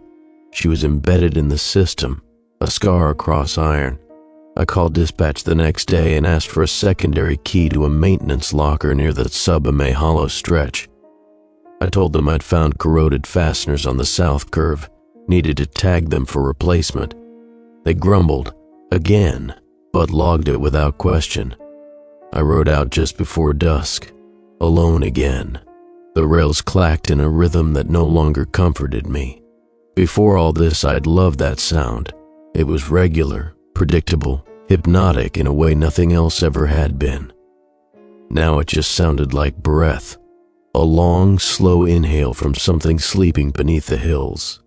S1: She was embedded in the system, a scar across iron. I called dispatch the next day and asked for a secondary key to a maintenance locker near the Sub-Ame Hollow stretch. I told them I'd found corroded fasteners on the south curve, needed to tag them for replacement. They grumbled, again, but logged it without question. I rode out just before dusk, alone again. The rails clacked in a rhythm that no longer comforted me. Before all this, I'd loved that sound. It was regular, predictable, hypnotic in a way nothing else ever had been. Now it just sounded like breath, a long, slow inhale from something sleeping beneath the hills.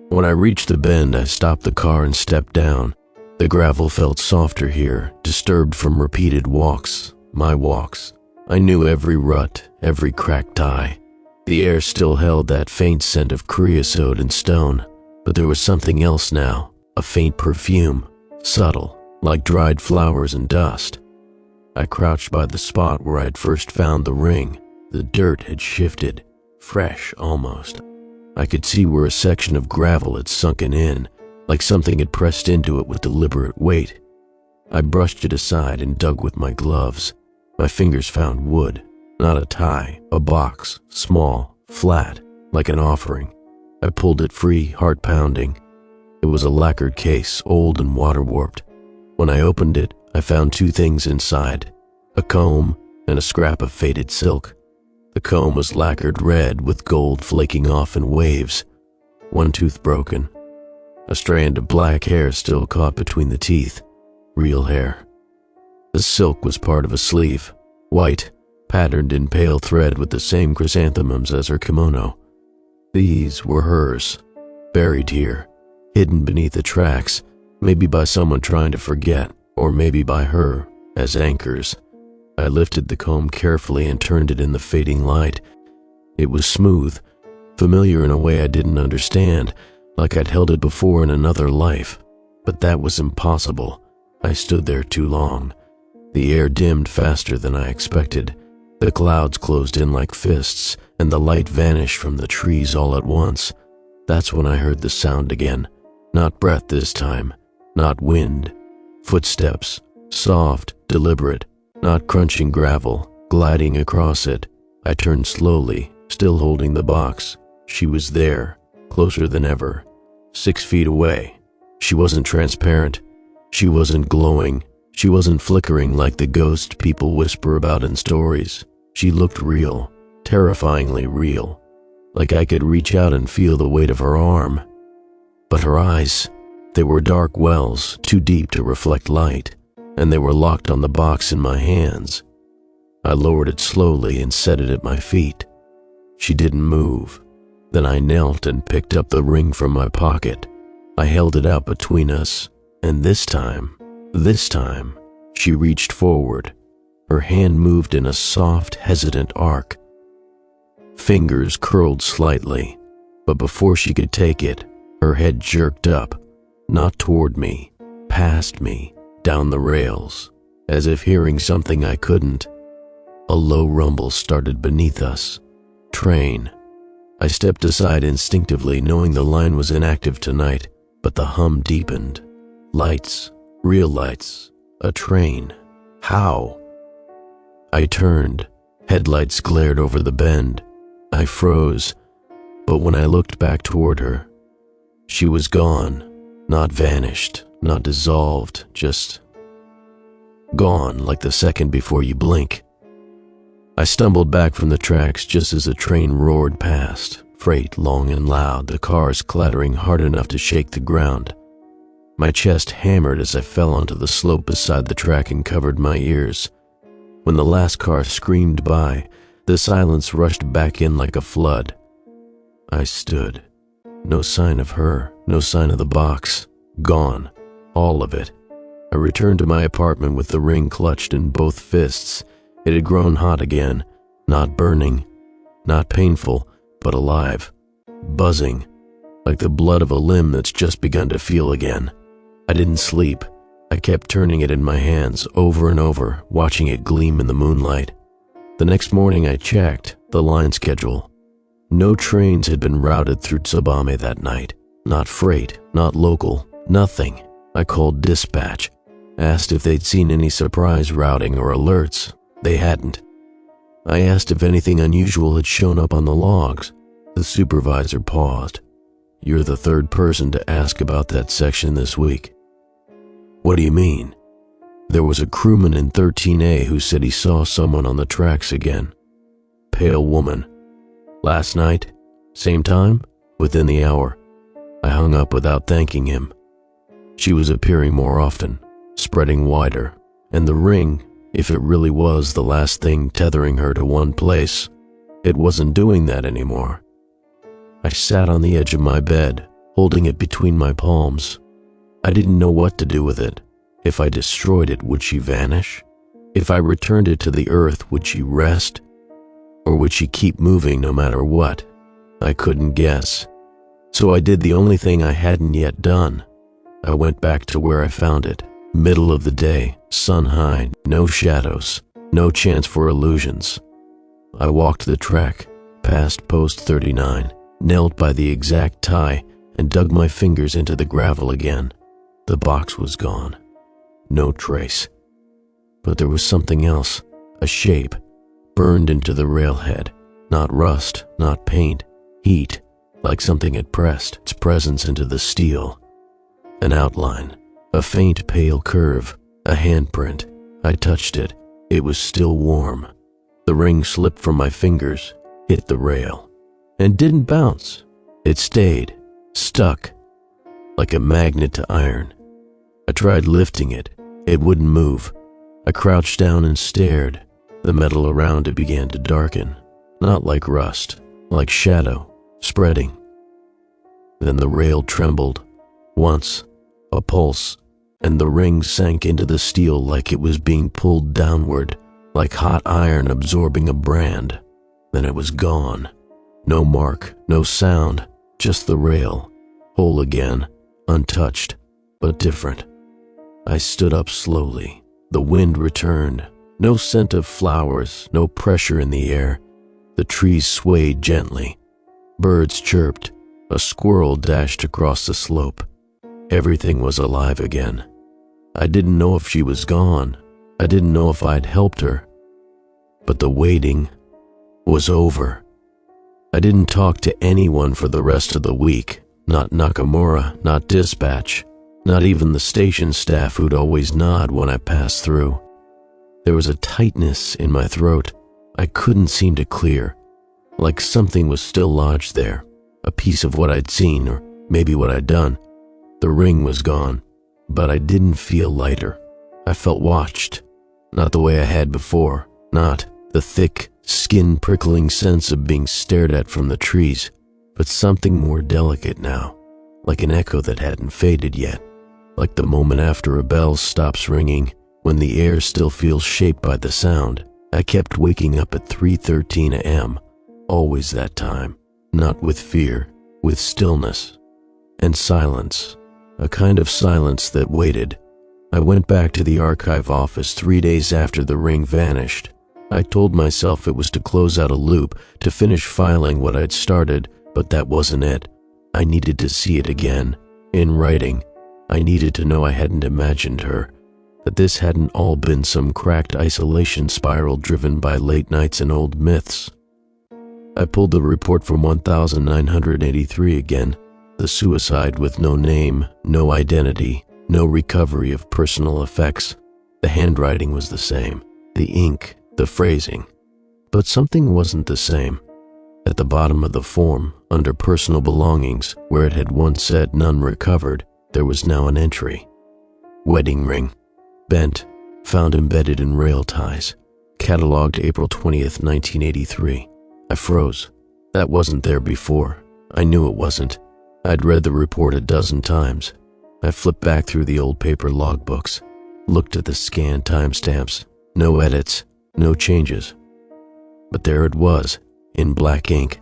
S1: When I reached the bend, I stopped the car and stepped down. The gravel felt softer here, disturbed from repeated walks, my walks. I knew every rut, every cracked tie. The air still held that faint scent of creosote and stone, but there was something else now, a faint perfume, subtle, like dried flowers and dust. I crouched by the spot where I'd first found the ring. The dirt had shifted, fresh almost. I could see where a section of gravel had sunken in, like something had pressed into it with deliberate weight. I brushed it aside and dug with my gloves. My fingers found wood, not a tie, a box, small, flat, like an offering. I pulled it free, heart pounding. It was a lacquered case, old and water-warped. When I opened it, I found two things inside, a comb and a scrap of faded silk. The comb was lacquered red with gold flaking off in waves, one tooth broken. A strand of black hair still caught between the teeth, real hair. The silk was part of a sleeve, white, patterned in pale thread with the same chrysanthemums as her kimono. These were hers, buried here, hidden beneath the tracks, maybe by someone trying to forget, or maybe by her, as anchors. I lifted the comb carefully and turned it in the fading light. It was smooth, familiar in a way I didn't understand, like I'd held it before in another life. But that was impossible. I stood there too long. The air dimmed faster than I expected. The clouds closed in like fists, and the light vanished from the trees all at once. That's when I heard the sound again. Not breath this time, not wind. Footsteps, soft, deliberate, not crunching gravel, gliding across it. I turned slowly, still holding the box. She was there, closer than ever, 6 feet away. She wasn't transparent. She wasn't glowing. She wasn't flickering like the ghost people whisper about in stories. She looked real, terrifyingly real, like I could reach out and feel the weight of her arm. But her eyes, they were dark wells, too deep to reflect light, and they were locked on the box in my hands. I lowered it slowly and set it at my feet. She didn't move. Then I knelt and picked up the ring from my pocket. I held it out between us, and this time, she reached forward. Her hand moved in a soft, hesitant arc. Fingers curled slightly, but before she could take it, her head jerked up, not toward me, past me, down the rails, as if hearing something I couldn't. A low rumble started beneath us. Train. I stepped aside instinctively, knowing the line was inactive tonight, but the hum deepened. Lights, real lights, a train. How? I turned. Headlights glared over the bend. I froze, but when I looked back toward her, she was gone. Not vanished, not dissolved, just gone like the second before you blink. I stumbled back from the tracks just as a train roared past, freight long and loud, the cars clattering hard enough to shake the ground. My chest hammered as I fell onto the slope beside the track and covered my ears. When the last car screamed by, the silence rushed back in like a flood. I stood. No sign of her, no sign of the box. Gone. All of it. I returned to my apartment with the ring clutched in both fists. It had grown hot again, not burning, not painful, but alive, buzzing, like the blood of a limb that's just begun to feel again. I didn't sleep. I kept turning it in my hands over and over, watching it gleam in the moonlight. The next morning I checked the line schedule. No trains had been routed through Tsubame that night. Not freight, not local, nothing. I called dispatch, asked if they'd seen any surprise routing or alerts. They hadn't. I asked if anything unusual had shown up on the logs. The supervisor paused. "You're the third person to ask about that section this week." "What do you mean?" "There was a crewman in 13A who said he saw someone on the tracks again. Pale woman. Last night? Same time? Within the hour." I hung up without thanking him. She was appearing more often, spreading wider, and the ring, if it really was the last thing tethering her to one place, it wasn't doing that anymore. I sat on the edge of my bed, holding it between my palms. I didn't know what to do with it. If I destroyed it, would she vanish? If I returned it to the earth, would she rest? Or would she keep moving no matter what? I couldn't guess. So I did the only thing I hadn't yet done. I went back to where I found it. Middle of the day, sun high, no shadows, no chance for illusions. I walked the track, past post 39, knelt by the exact tie, and dug my fingers into the gravel again. The box was gone. No trace. But there was something else, a shape, burned into the railhead. Not rust, not paint, heat, like something had pressed its presence into the steel. An outline, a faint pale curve, a handprint. I touched it. It was still warm. The ring slipped from my fingers, hit the rail, and didn't bounce. It stayed, stuck, like a magnet to iron. I tried lifting it. It wouldn't move. I crouched down and stared. The metal around it began to darken, not like rust, like shadow, spreading. Then the rail trembled. Once, a pulse, and the ring sank into the steel like it was being pulled downward, like hot iron absorbing a brand. Then it was gone. No mark, no sound, just the rail, whole again, untouched, but different. I stood up slowly. The wind returned. No scent of flowers, no pressure in the air. The trees swayed gently. Birds chirped. A squirrel dashed across the slope. Everything was alive again. I didn't know if she was gone. I didn't know if I'd helped her. But the waiting was over. I didn't talk to anyone for the rest of the week. Not Nakamura, not dispatch, not even the station staff who'd always nod when I passed through. There was a tightness in my throat I couldn't seem to clear, like something was still lodged there, a piece of what I'd seen or maybe what I'd done. The ring was gone, but I didn't feel lighter. I felt watched, not the way I had before, not the thick, skin-prickling sense of being stared at from the trees, but something more delicate now, like an echo that hadn't faded yet, like the moment after a bell stops ringing, when the air still feels shaped by the sound. I kept waking up at 3:13 a.m., always that time, not with fear, with stillness and silence, a kind of silence that waited. I went back to the archive office 3 days after the ring vanished. I told myself it was to close out a loop, to finish filing what I'd started, but that wasn't it. I needed to see it again, in writing. I needed to know I hadn't imagined her, that this hadn't all been some cracked isolation spiral driven by late nights and old myths. I pulled the report from 1983 again, the suicide with no name, no identity, no recovery of personal effects. The handwriting was the same, the ink, the phrasing, but something wasn't the same. At the bottom of the form, under personal belongings, where it had once said none recovered, there was now an entry. Wedding ring, bent, found embedded in rail ties, catalogued April 20th, 1983. I froze. That wasn't there before. I knew it wasn't. I'd read the report a dozen times. I flipped back through the old paper logbooks, looked at the scanned timestamps. No edits, no changes. But there it was, in black ink,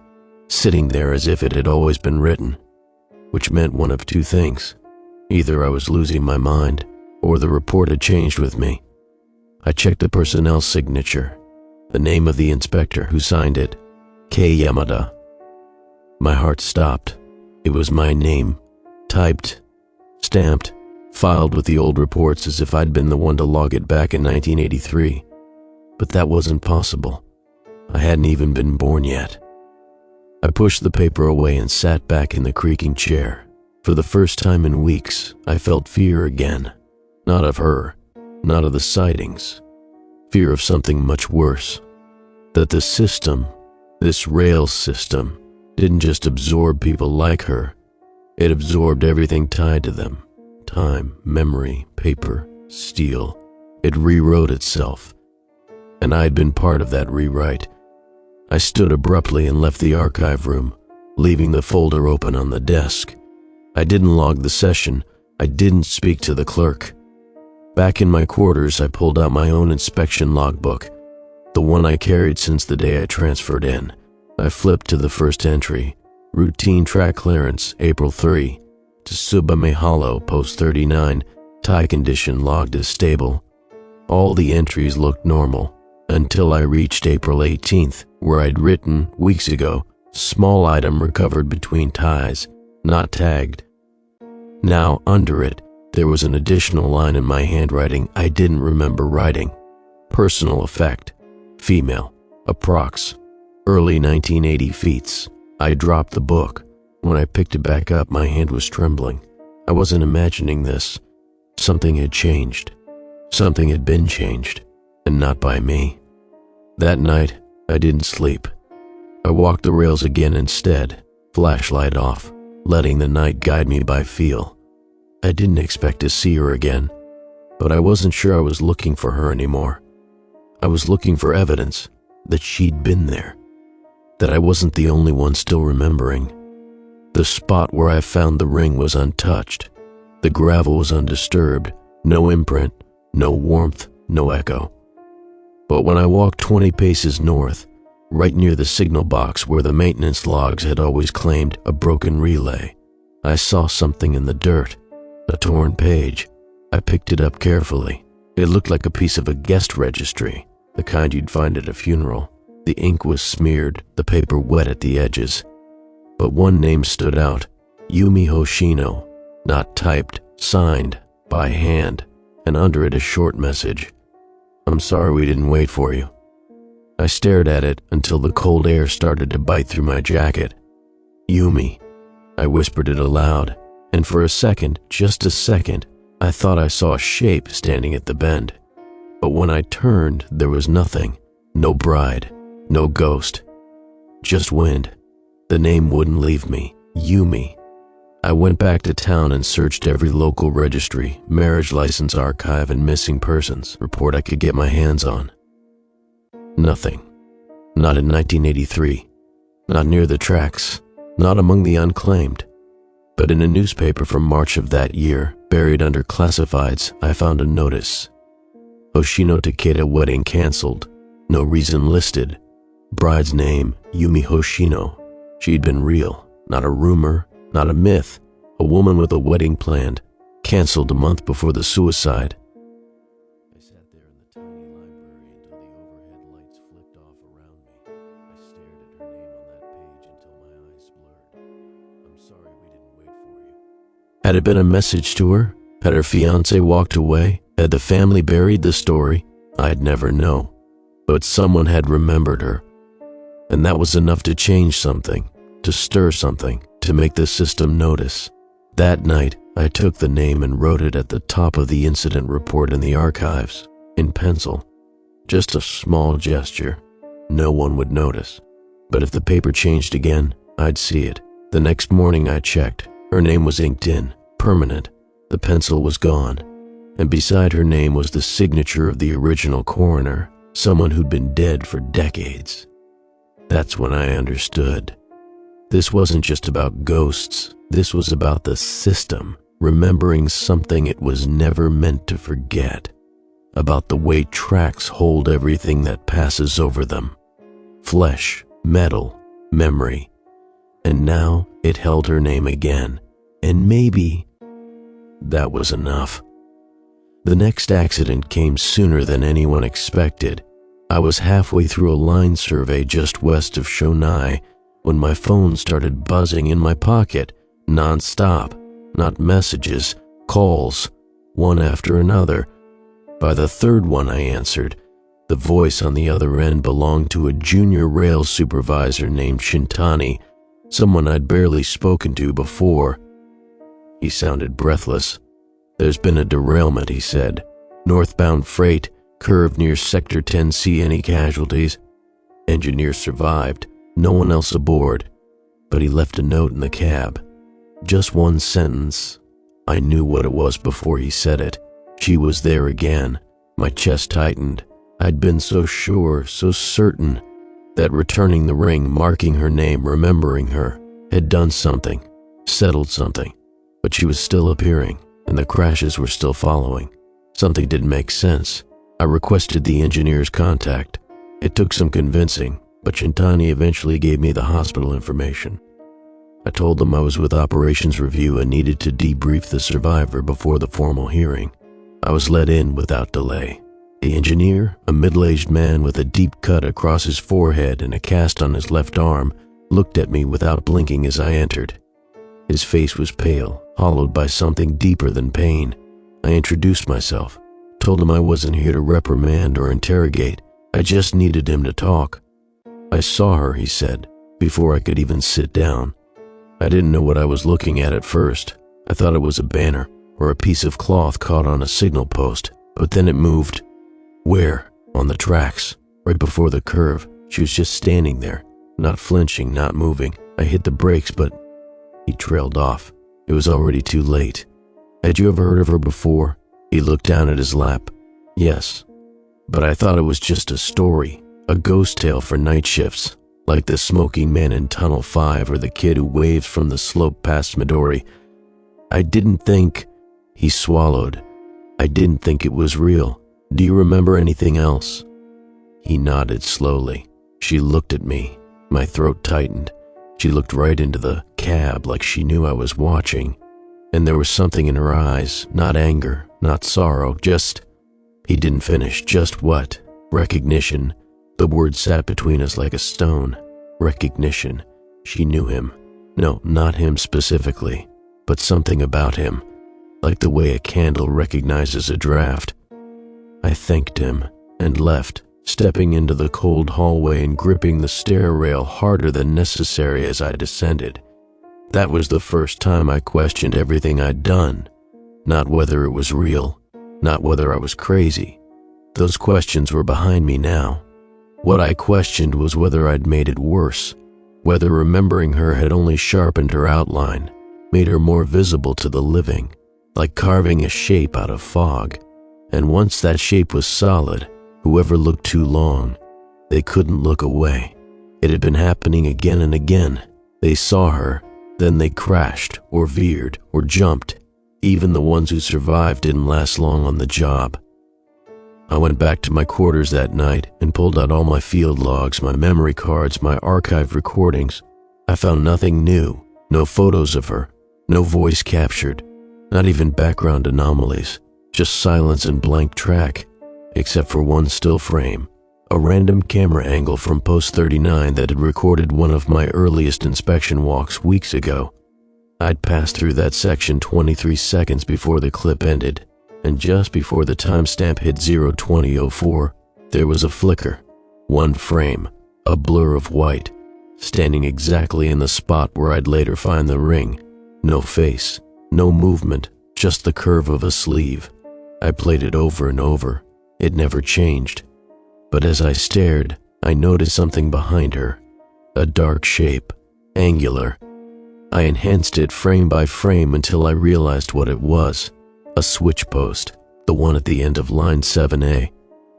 S1: sitting there as if it had always been written, which meant one of two things. Either I was losing my mind, or the report had changed with me. I checked the personnel signature, the name of the inspector who signed it, K. Yamada. My heart stopped. It was my name, typed, stamped, filed with the old reports as if I'd been the one to log it back in 1983. But that wasn't possible. I hadn't even been born yet. I pushed the paper away and sat back in the creaking chair. For the first time in weeks, I felt fear again. Not of her, not of the sightings. Fear of something much worse. That the system, this rail system, didn't just absorb people like her. It absorbed everything tied to them. Time, memory, paper, steel. It rewrote itself. And I'd been part of that rewrite. I stood abruptly and left the archive room, leaving the folder open on the desk. I didn't log the session. I didn't speak to the clerk. Back in my quarters, I pulled out my own inspection logbook, the one I carried since the day I transferred in. I flipped to the first entry, routine track clearance, April 3, to Tsubame Hollow, post 39, tie condition logged as stable. All the entries looked normal, until I reached April 18th, where I'd written, weeks ago, small item recovered between ties, not tagged. Now, under it, there was an additional line in my handwriting I didn't remember writing. Personal effect, female, approx, early 1980 feats. I dropped the book. When I picked it back up, my hand was trembling. I wasn't imagining this. Something had changed. Something had been changed, and not by me. That night, I didn't sleep. I walked the rails again instead, flashlight off, letting the night guide me by feel. I didn't expect to see her again, but I wasn't sure I was looking for her anymore. I was looking for evidence that she'd been there, that I wasn't the only one still remembering. The spot where I found the ring was untouched, The gravel was undisturbed, no imprint, no warmth, no echo. But when I walked 20 paces north, right near the signal box where the maintenance logs had always claimed a broken relay, I saw something in the dirt, a torn page. I picked it up carefully. It looked like a piece of a guest registry, the kind you'd find at a funeral. The ink was smeared, the paper wet at the edges. But one name stood out, Yumi Hoshino, not typed, signed, by hand, and under it a short message. "I'm sorry we didn't wait for you." I stared at it until the cold air started to bite through my jacket. "Yumi." I whispered it aloud, and for a second, just a second, I thought I saw a shape standing at the bend. But when I turned, there was nothing. No bride, no ghost. Just wind. The name wouldn't leave me. Yumi. I went back to town and searched every local registry, marriage license archive, and missing persons report I could get my hands on. Nothing. Not in 1983. Not near the tracks. Not among the unclaimed. But in a newspaper from March of that year, buried under classifieds, I found a notice. Hoshino Takeda wedding canceled. No reason listed. Bride's name, Yumi Hoshino. She'd been real. Not a rumor, not a myth. A woman with a wedding planned. Canceled a month before the suicide. I sat there in the tiny library until the overhead lights flicked off around me. I stared at her name on that page until my eyes blurred. "I'm sorry we didn't wait for you." Had it been a message to her? Had her fiancé walked away? Had the family buried the story? I'd never know. But someone had remembered her. And that was enough to change something, to stir something, to make the system notice. That night, I took the name and wrote it at the top of the incident report in the archives, in pencil. Just a small gesture. No one would notice. But if the paper changed again, I'd see it. The next morning I checked. Her name was inked in, permanent. The pencil was gone. And beside her name was the signature of the original coroner, someone who'd been dead for decades. That's when I understood. This wasn't just about ghosts. This was about the system, remembering something it was never meant to forget. About the way tracks hold everything that passes over them. Flesh, metal, memory. And now it held her name again. And maybe that was enough. The next accident came sooner than anyone expected. I was halfway through a line survey just west of Shonai when my phone started buzzing in my pocket, non-stop. Not messages, calls, one after another. By the third one I answered, the voice on the other end belonged to a junior rail supervisor named Shintani, someone I'd barely spoken to before. He sounded breathless. "There's been a derailment," he said. "Northbound freight, curved near Sector 10C, any casualties?" Engineer survived, no one else aboard, but he left a note in the cab. Just one sentence. I knew what it was before he said it. She was there again. My chest tightened. I'd been so sure, so certain, that returning the ring, marking her name, remembering her, had done something, settled something. But she was still appearing, and the crashes were still following. Something didn't make sense. I requested the engineer's contact. It took some convincing, but Shintani eventually gave me the hospital information. I told them I was with Operations Review and needed to debrief the survivor before the formal hearing. I was let in without delay. The engineer, a middle-aged man with a deep cut across his forehead and a cast on his left arm, looked at me without blinking as I entered. His face was pale, hollowed by something deeper than pain. I introduced myself, told him I wasn't here to reprimand or interrogate. I just needed him to talk. "I saw her," he said, before I could even sit down. I didn't know what I was looking at first. I thought it was a banner or a piece of cloth caught on a signal post, but then it moved. Where? On the tracks, right before the curve. She was just standing there, not flinching, not moving. I hit the brakes, but he trailed off. It was already too late. "Had you ever heard of her before?" He looked down at his lap. "Yes, but I thought it was just a story, a ghost tale for night shifts, like the smoking man in Tunnel 5 or the kid who waves from the slope past Midori. I didn't think..." He swallowed. I didn't think it was real. Do you remember anything else? He nodded slowly. She looked at me. My throat tightened. She looked right into the cab like she knew I was watching. And there was something in her eyes, not anger, not sorrow, just... He didn't finish. Just what? Recognition. The word sat between us like a stone. Recognition. She knew him. No, not him specifically, but something about him. Like the way a candle recognizes a draft. I thanked him and left, stepping into the cold hallway and gripping the stair rail harder than necessary as I descended. That was the first time I questioned everything I'd done. Not whether it was real, not whether I was crazy. Those questions were behind me now. What I questioned was whether I'd made it worse, whether remembering her had only sharpened her outline, made her more visible to the living, like carving a shape out of fog. And once that shape was solid, whoever looked too long, they couldn't look away. It had been happening again and again. They saw her, then they crashed or veered or jumped. Even the ones who survived didn't last long on the job. I went back to my quarters that night and pulled out all my field logs, my memory cards, my archived recordings. I found nothing new, no photos of her, no voice captured, not even background anomalies, just silence and blank track, except for one still frame, a random camera angle from post 39 that had recorded one of my earliest inspection walks weeks ago. I'd passed through that section 23 seconds before the clip ended, and just before the timestamp hit 0:20:04, there was a flicker, one frame, a blur of white, standing exactly in the spot where I'd later find the ring. No face, no movement, just the curve of a sleeve. I played it over and over. It never changed. But as I stared, I noticed something behind her, a dark shape, angular. I enhanced it frame by frame until I realized what it was. A switch post, the one at the end of line 7A,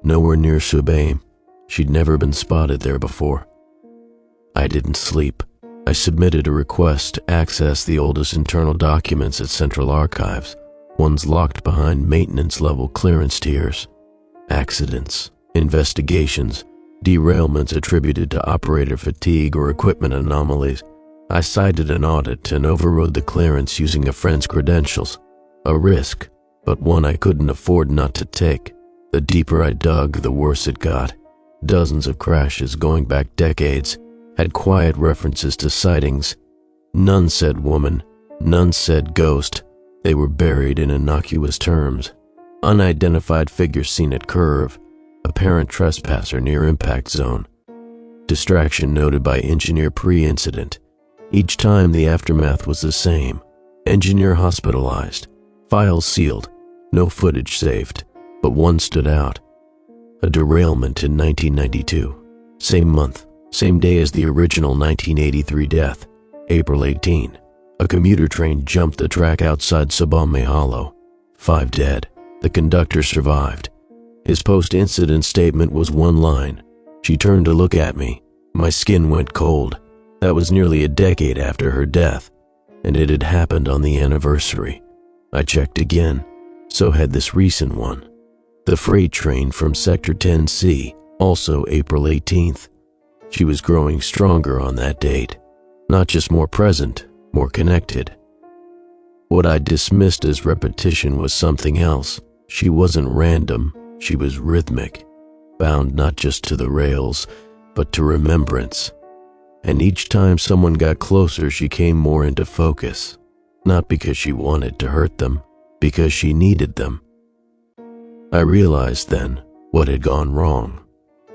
S1: nowhere near sub-aim. She'd never been spotted there before. I didn't sleep. I submitted a request to access the oldest internal documents at Central Archives, ones locked behind maintenance-level clearance tiers. Accidents, investigations, derailments attributed to operator fatigue or equipment anomalies. I cited an audit and overrode the clearance using a friend's credentials. A risk, but one I couldn't afford not to take. The deeper I dug, the worse it got. Dozens of crashes going back decades had quiet references to sightings. None said woman, none said ghost. They were buried in innocuous terms. Unidentified figure seen at curve, apparent trespasser near impact zone. Distraction noted by engineer pre-incident. Each time the aftermath was the same. Engineer hospitalized. Files sealed. No footage saved. But one stood out. A derailment in 1992. Same month, same day as the original 1983 death. April 18. A commuter train jumped the track outside Sabame Hollow. 5 dead. The conductor survived. His post-incident statement was one line. She turned to look at me. My skin went cold. That was nearly a decade after her death, and it had happened on the anniversary. I checked again. So had this recent one. The freight train from Sector 10C, also April 18th. She was growing stronger on that date. Not just more present, more connected. What I dismissed as repetition was something else. She wasn't random, she was rhythmic, bound not just to the rails, but to remembrance. And each time someone got closer, she came more into focus. Not because she wanted to hurt them, because she needed them. I realized then what had gone wrong.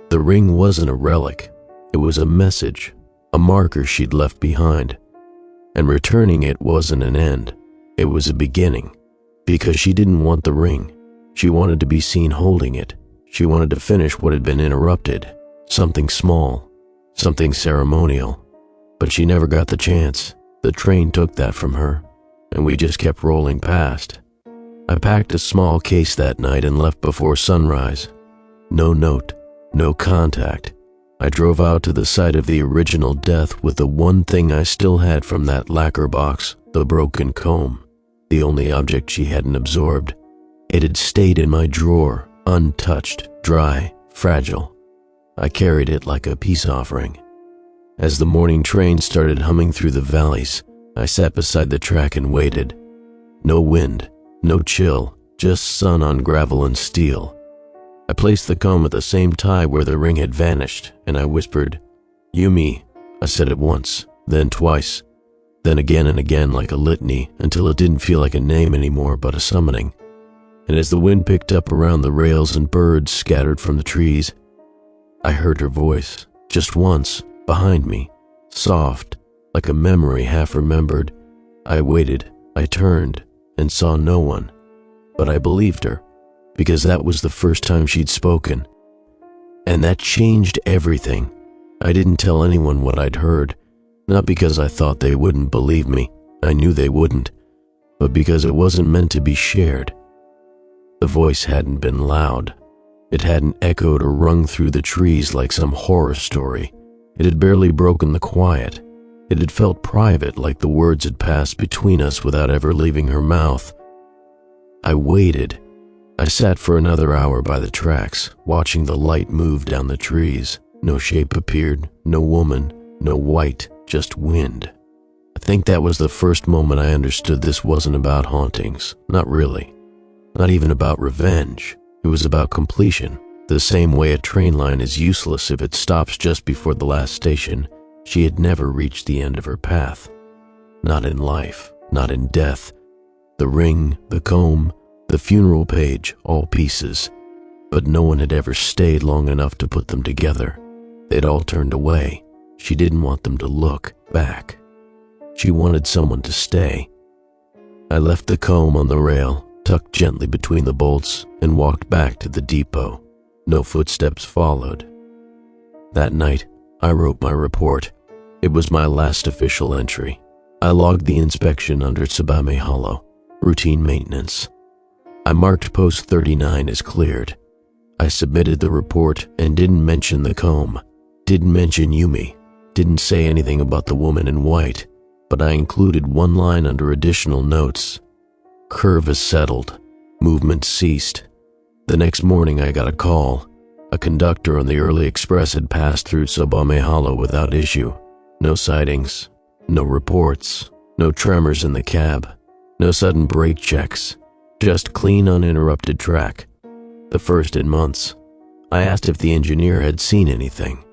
S1: The ring wasn't a relic. It was a message, a marker she'd left behind. And returning it wasn't an end. It was a beginning. Because she didn't want the ring. She wanted to be seen holding it. She wanted to finish what had been interrupted. Something small, something ceremonial. But she never got the chance. The train took that from her, and we just kept rolling past. I packed a small case that night and left before sunrise. No note, no contact. I drove out to the site of the original death with the one thing I still had from that lacquer box, the broken comb. the only object she hadn't absorbed. It had stayed in my drawer, untouched, dry, fragile. I carried it like a peace offering. As the morning train started humming through the valleys, I sat beside the track and waited. No wind, no chill, just sun on gravel and steel. I placed the comb at the same tie where the ring had vanished, and I whispered, "Yumi." I said it once, then twice, then again and again like a litany, until it didn't feel like a name anymore but a summoning. And as the wind picked up around the rails and birds scattered from the trees, I heard her voice, just once, behind me, soft, like a memory half remembered. I waited, I turned, and saw no one. But I believed her, because that was the first time she'd spoken. And that changed everything. I didn't tell anyone what I'd heard, not because I thought they wouldn't believe me, I knew they wouldn't, but because it wasn't meant to be shared. The voice hadn't been loud. It hadn't echoed or rung through the trees like some horror story. It had barely broken the quiet. It had felt private, like the words had passed between us without ever leaving her mouth. I waited. I sat for another hour by the tracks, watching the light move down the trees. No shape appeared, no woman, no white, just wind. I think that was the first moment I understood this wasn't about hauntings, not really. Not even about revenge. It was about completion. The same way a train line is useless if it stops just before the last station, she had never reached the end of her path. Not in life, not in death. The ring, the comb, the funeral page, all pieces. But no one had ever stayed long enough to put them together. They'd all turned away. She didn't want them to look back. She wanted someone to stay. I left the comb on the rail, tucked gently between the bolts, and walked back to the depot. No footsteps followed. That night, I wrote my report. It was my last official entry. I logged the inspection under Tsubame Hollow, routine maintenance. I marked post 39 as cleared. I submitted the report and didn't mention the comb, didn't mention Yumi, didn't say anything about the woman in white, but I included one line under additional notes. Curve is settled. Movement ceased. The next morning I got a call. A conductor on the early express had passed through Tsubame Hollow without issue. No sightings, no reports, no tremors in the cab, no sudden brake checks, just clean uninterrupted track. The first in months. I asked if the engineer had seen anything.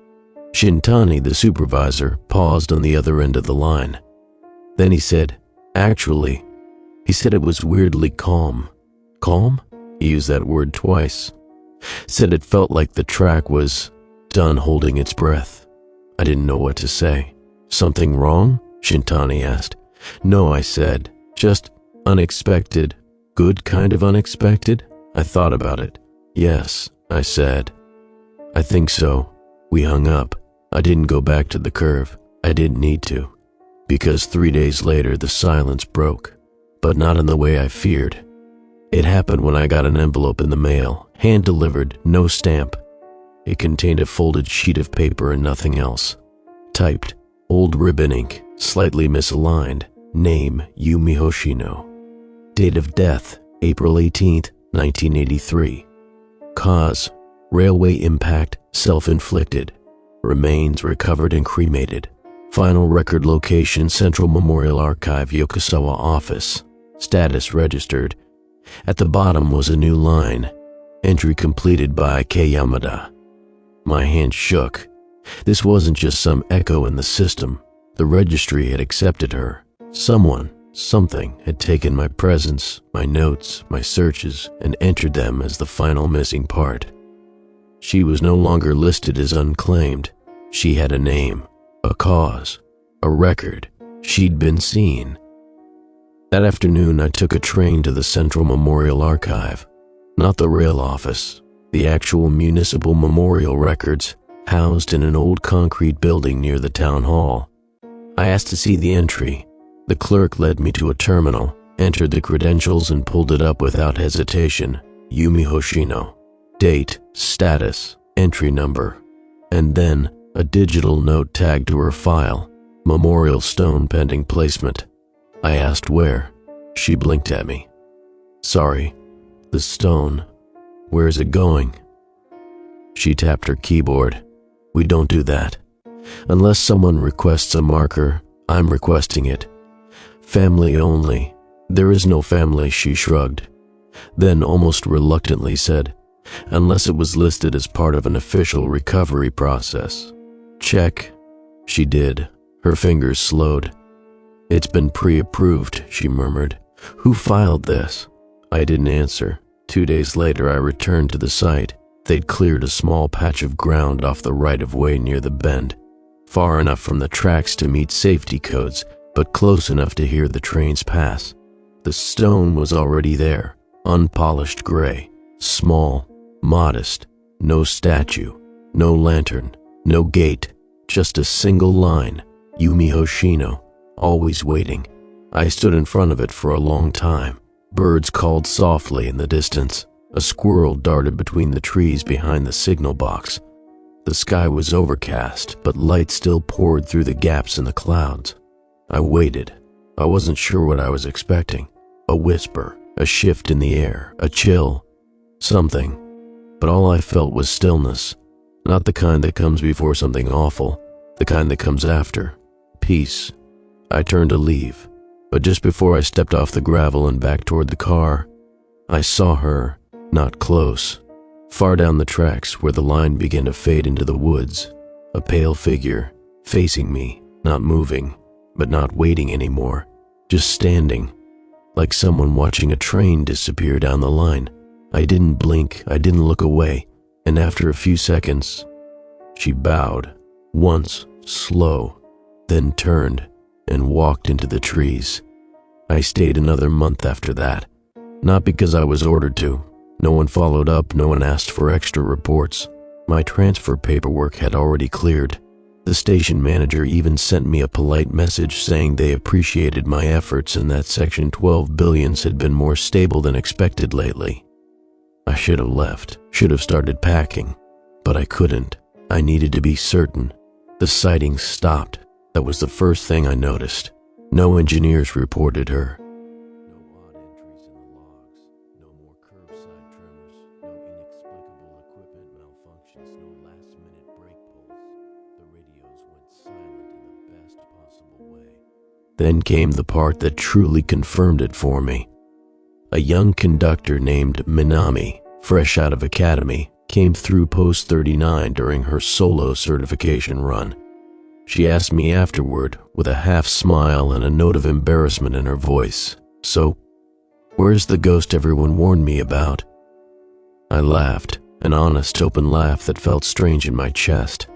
S1: Shintani, the supervisor, paused on the other end of the line. Then he said, "Actually," he said it was weirdly calm. Calm? He used that word twice. Said it felt like the track was done holding its breath. I didn't know what to say. "Something wrong?" Shintani asked. "No," I said. "Just unexpected. Good kind of unexpected?" I thought about it. "Yes," I said. "I think so." We hung up. I didn't go back to the curve. I didn't need to. Because 3 days later the silence broke. But not in the way I feared. It happened when I got an envelope in the mail, hand-delivered, no stamp. It contained a folded sheet of paper and nothing else. Typed, old ribbon ink, slightly misaligned, name Yumi Hoshino. Date of death, April 18th, 1983. Cause, railway impact, self-inflicted. Remains recovered and cremated. Final record location, Central Memorial Archive, Yokosawa office. Status registered. At the bottom was a new line. Entry completed by K. Yamada. My hand shook. This wasn't just some echo in the system. The registry had accepted her. Someone, something had taken my presence, my notes, my searches, and entered them as the final missing part. She was no longer listed as unclaimed. She had a name, a cause, a record. She'd been seen. That afternoon, I took a train to the Central Memorial Archive. Not the rail office, the actual municipal memorial records, housed in an old concrete building near the town hall. I asked to see the entry. The clerk led me to a terminal, entered the credentials and pulled it up without hesitation. Yumi Hoshino. Date, status, entry number, and then a digital note tagged to her file, memorial stone pending placement. I asked where. She blinked at me. Sorry, the stone. Where is it going? She tapped her keyboard. We don't do that. Unless someone requests a marker, I'm requesting it. Family only. There is no family, she shrugged. Then almost reluctantly said, unless it was listed as part of an official recovery process. Check. She did. Her fingers slowed. It's been pre-approved, she murmured. Who filed this? I didn't answer. 2 days later, I returned to the site. They'd cleared a small patch of ground off the right-of-way near the bend, far enough from the tracks to meet safety codes, but close enough to hear the trains pass. The stone was already there, unpolished gray, small, modest, no statue, no lantern, no gate, just a single line, Yumi Hoshino, always waiting. I stood in front of it for a long time. Birds called softly in the distance. A squirrel darted between the trees behind the signal box. The sky was overcast, but light still poured through the gaps in the clouds. I waited. I wasn't sure what I was expecting. A whisper, a shift in the air, a chill, something. But all I felt was stillness. Not the kind that comes before something awful, the kind that comes after. Peace. I turned to leave, but just before I stepped off the gravel and back toward the car, I saw her. Not close. Far down the tracks where the line began to fade into the woods, a pale figure, facing me, not moving, but not waiting anymore, just standing, like someone watching a train disappear down the line. I didn't blink, I didn't look away, and after a few seconds, she bowed, once, slow, then turned and walked into the trees. I stayed another month after that, not because I was ordered to. No one followed up, no one asked for extra reports. My transfer paperwork had already cleared. The station manager even sent me a polite message saying they appreciated my efforts and that Section 12 billions had been more stable than expected lately. I should have left, should have started packing, but I couldn't. I needed to be certain. The sightings stopped. That was the first thing I noticed. No engineers reported her. Then came the part that truly confirmed it for me. A young conductor named Minami, fresh out of academy, came through post 39 during her solo certification run. She asked me afterward with a half smile and a note of embarrassment in her voice, "So, where's the ghost everyone warned me about?" I laughed, an honest, open laugh that felt strange in my chest.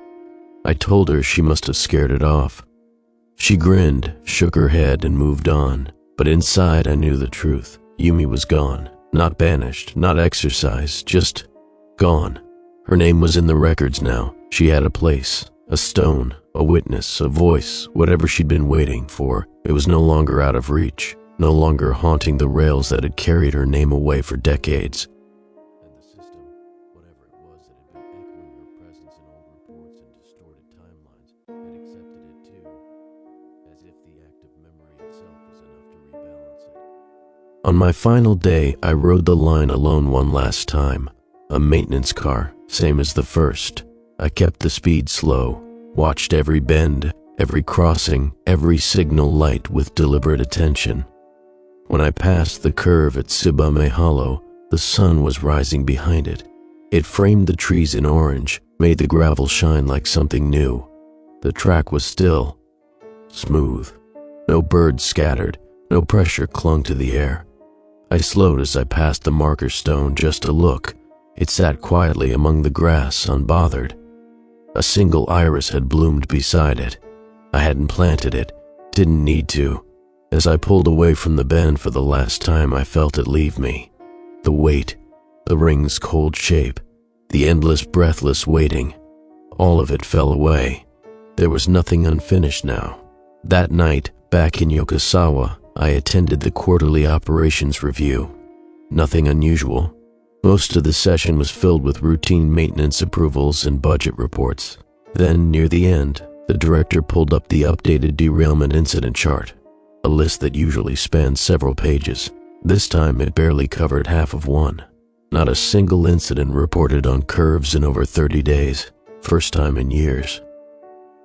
S1: I told her she must have scared it off. She grinned, shook her head, and moved on. But inside I knew the truth. Yumi was gone. Not banished, not exorcised, just gone. Her name was in the records now. She had a place, a stone, a witness, a voice, whatever she'd been waiting for. It was no longer out of reach, no longer haunting the rails that had carried her name away for decades. And the system, whatever it was that had been echoing her presence in old reports and distorted timelines, had accepted it too. As if the act of memory itself was enough to rebalance it. On my final day, I rode the line alone one last time. A maintenance car, same as the first. I kept the speed slow, watched every bend, every crossing, every signal light with deliberate attention. When I passed the curve at Tsubame Hollow, the sun was rising behind it. It framed the trees in orange, made the gravel shine like something new. The track was still, smooth. No birds scattered, no pressure clung to the air. I slowed as I passed the marker stone just to look. It sat quietly among the grass, unbothered. A single iris had bloomed beside it. I hadn't planted it, didn't need to. As I pulled away from the bend for the last time, I felt it leave me. The weight, the ring's cold shape, the endless breathless waiting, all of it fell away. There was nothing unfinished now. That night, back in Yokosawa, I attended the quarterly operations review. Nothing unusual. Most of the session was filled with routine maintenance approvals and budget reports. Then, near the end, the director pulled up the updated derailment incident chart. A list that usually spans several pages. This time it barely covered half of one. Not a single incident reported on curves in over 30 days. First time in years.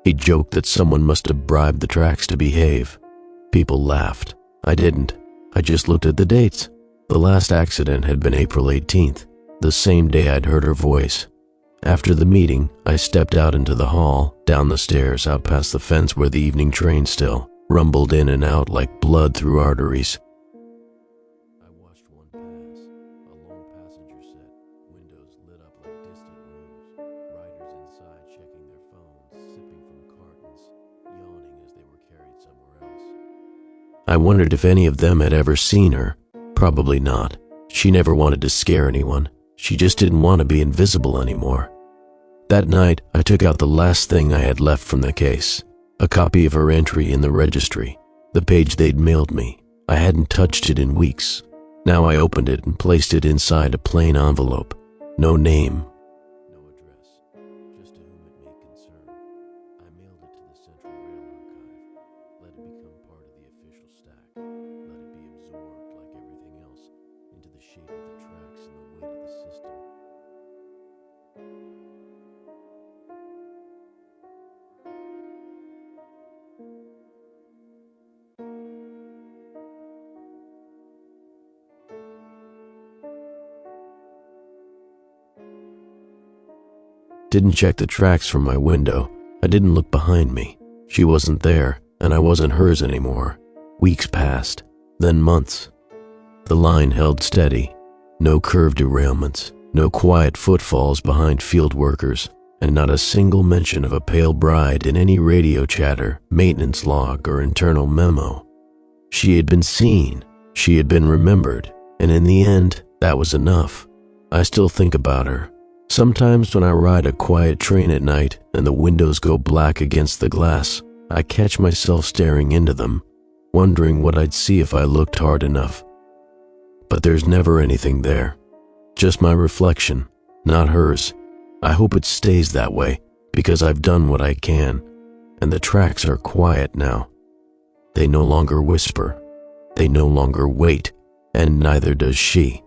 S1: He joked that someone must have bribed the tracks to behave. People laughed. I didn't. I just looked at the dates. The last accident had been April 18th, the same day I'd heard her voice. After the meeting, I stepped out into the hall, down the stairs, out past the fence where the evening train still rumbled in and out like blood through arteries. I watched one pass, a long passenger set, windows lit up like distant rooms, riders inside checking their phones, sipping from cartons, yawning as they were carried somewhere else. I wondered if any of them had ever seen her. Probably not. She never wanted to scare anyone. She just didn't want to be invisible anymore. That night, I took out the last thing I had left from the case. A copy of her entry in the registry, the page they'd mailed me. I hadn't touched it in weeks. Now I opened it and placed it inside a plain envelope. No name. No address. Just to whom it may concern. I mailed it to the Central Rail Archive. Let it become part of the official stack. Let it be absorbed, like everything else, into the shape of the tracks and the weight of the system. Didn't check the tracks from my window. I didn't look behind me. She wasn't there, and I wasn't hers anymore. Weeks passed, then months. The line held steady. No curved derailments, no quiet footfalls behind field workers, and not a single mention of a pale bride in any radio chatter, maintenance log, or internal memo. She had been seen, she had been remembered, and in the end, that was enough. I still think about her. Sometimes when I ride a quiet train at night and the windows go black against the glass, I catch myself staring into them, wondering what I'd see if I looked hard enough. But there's never anything there. Just my reflection, not hers. I hope it stays that way, because I've done what I can, and the tracks are quiet now. They no longer whisper. They no longer wait, and neither does she.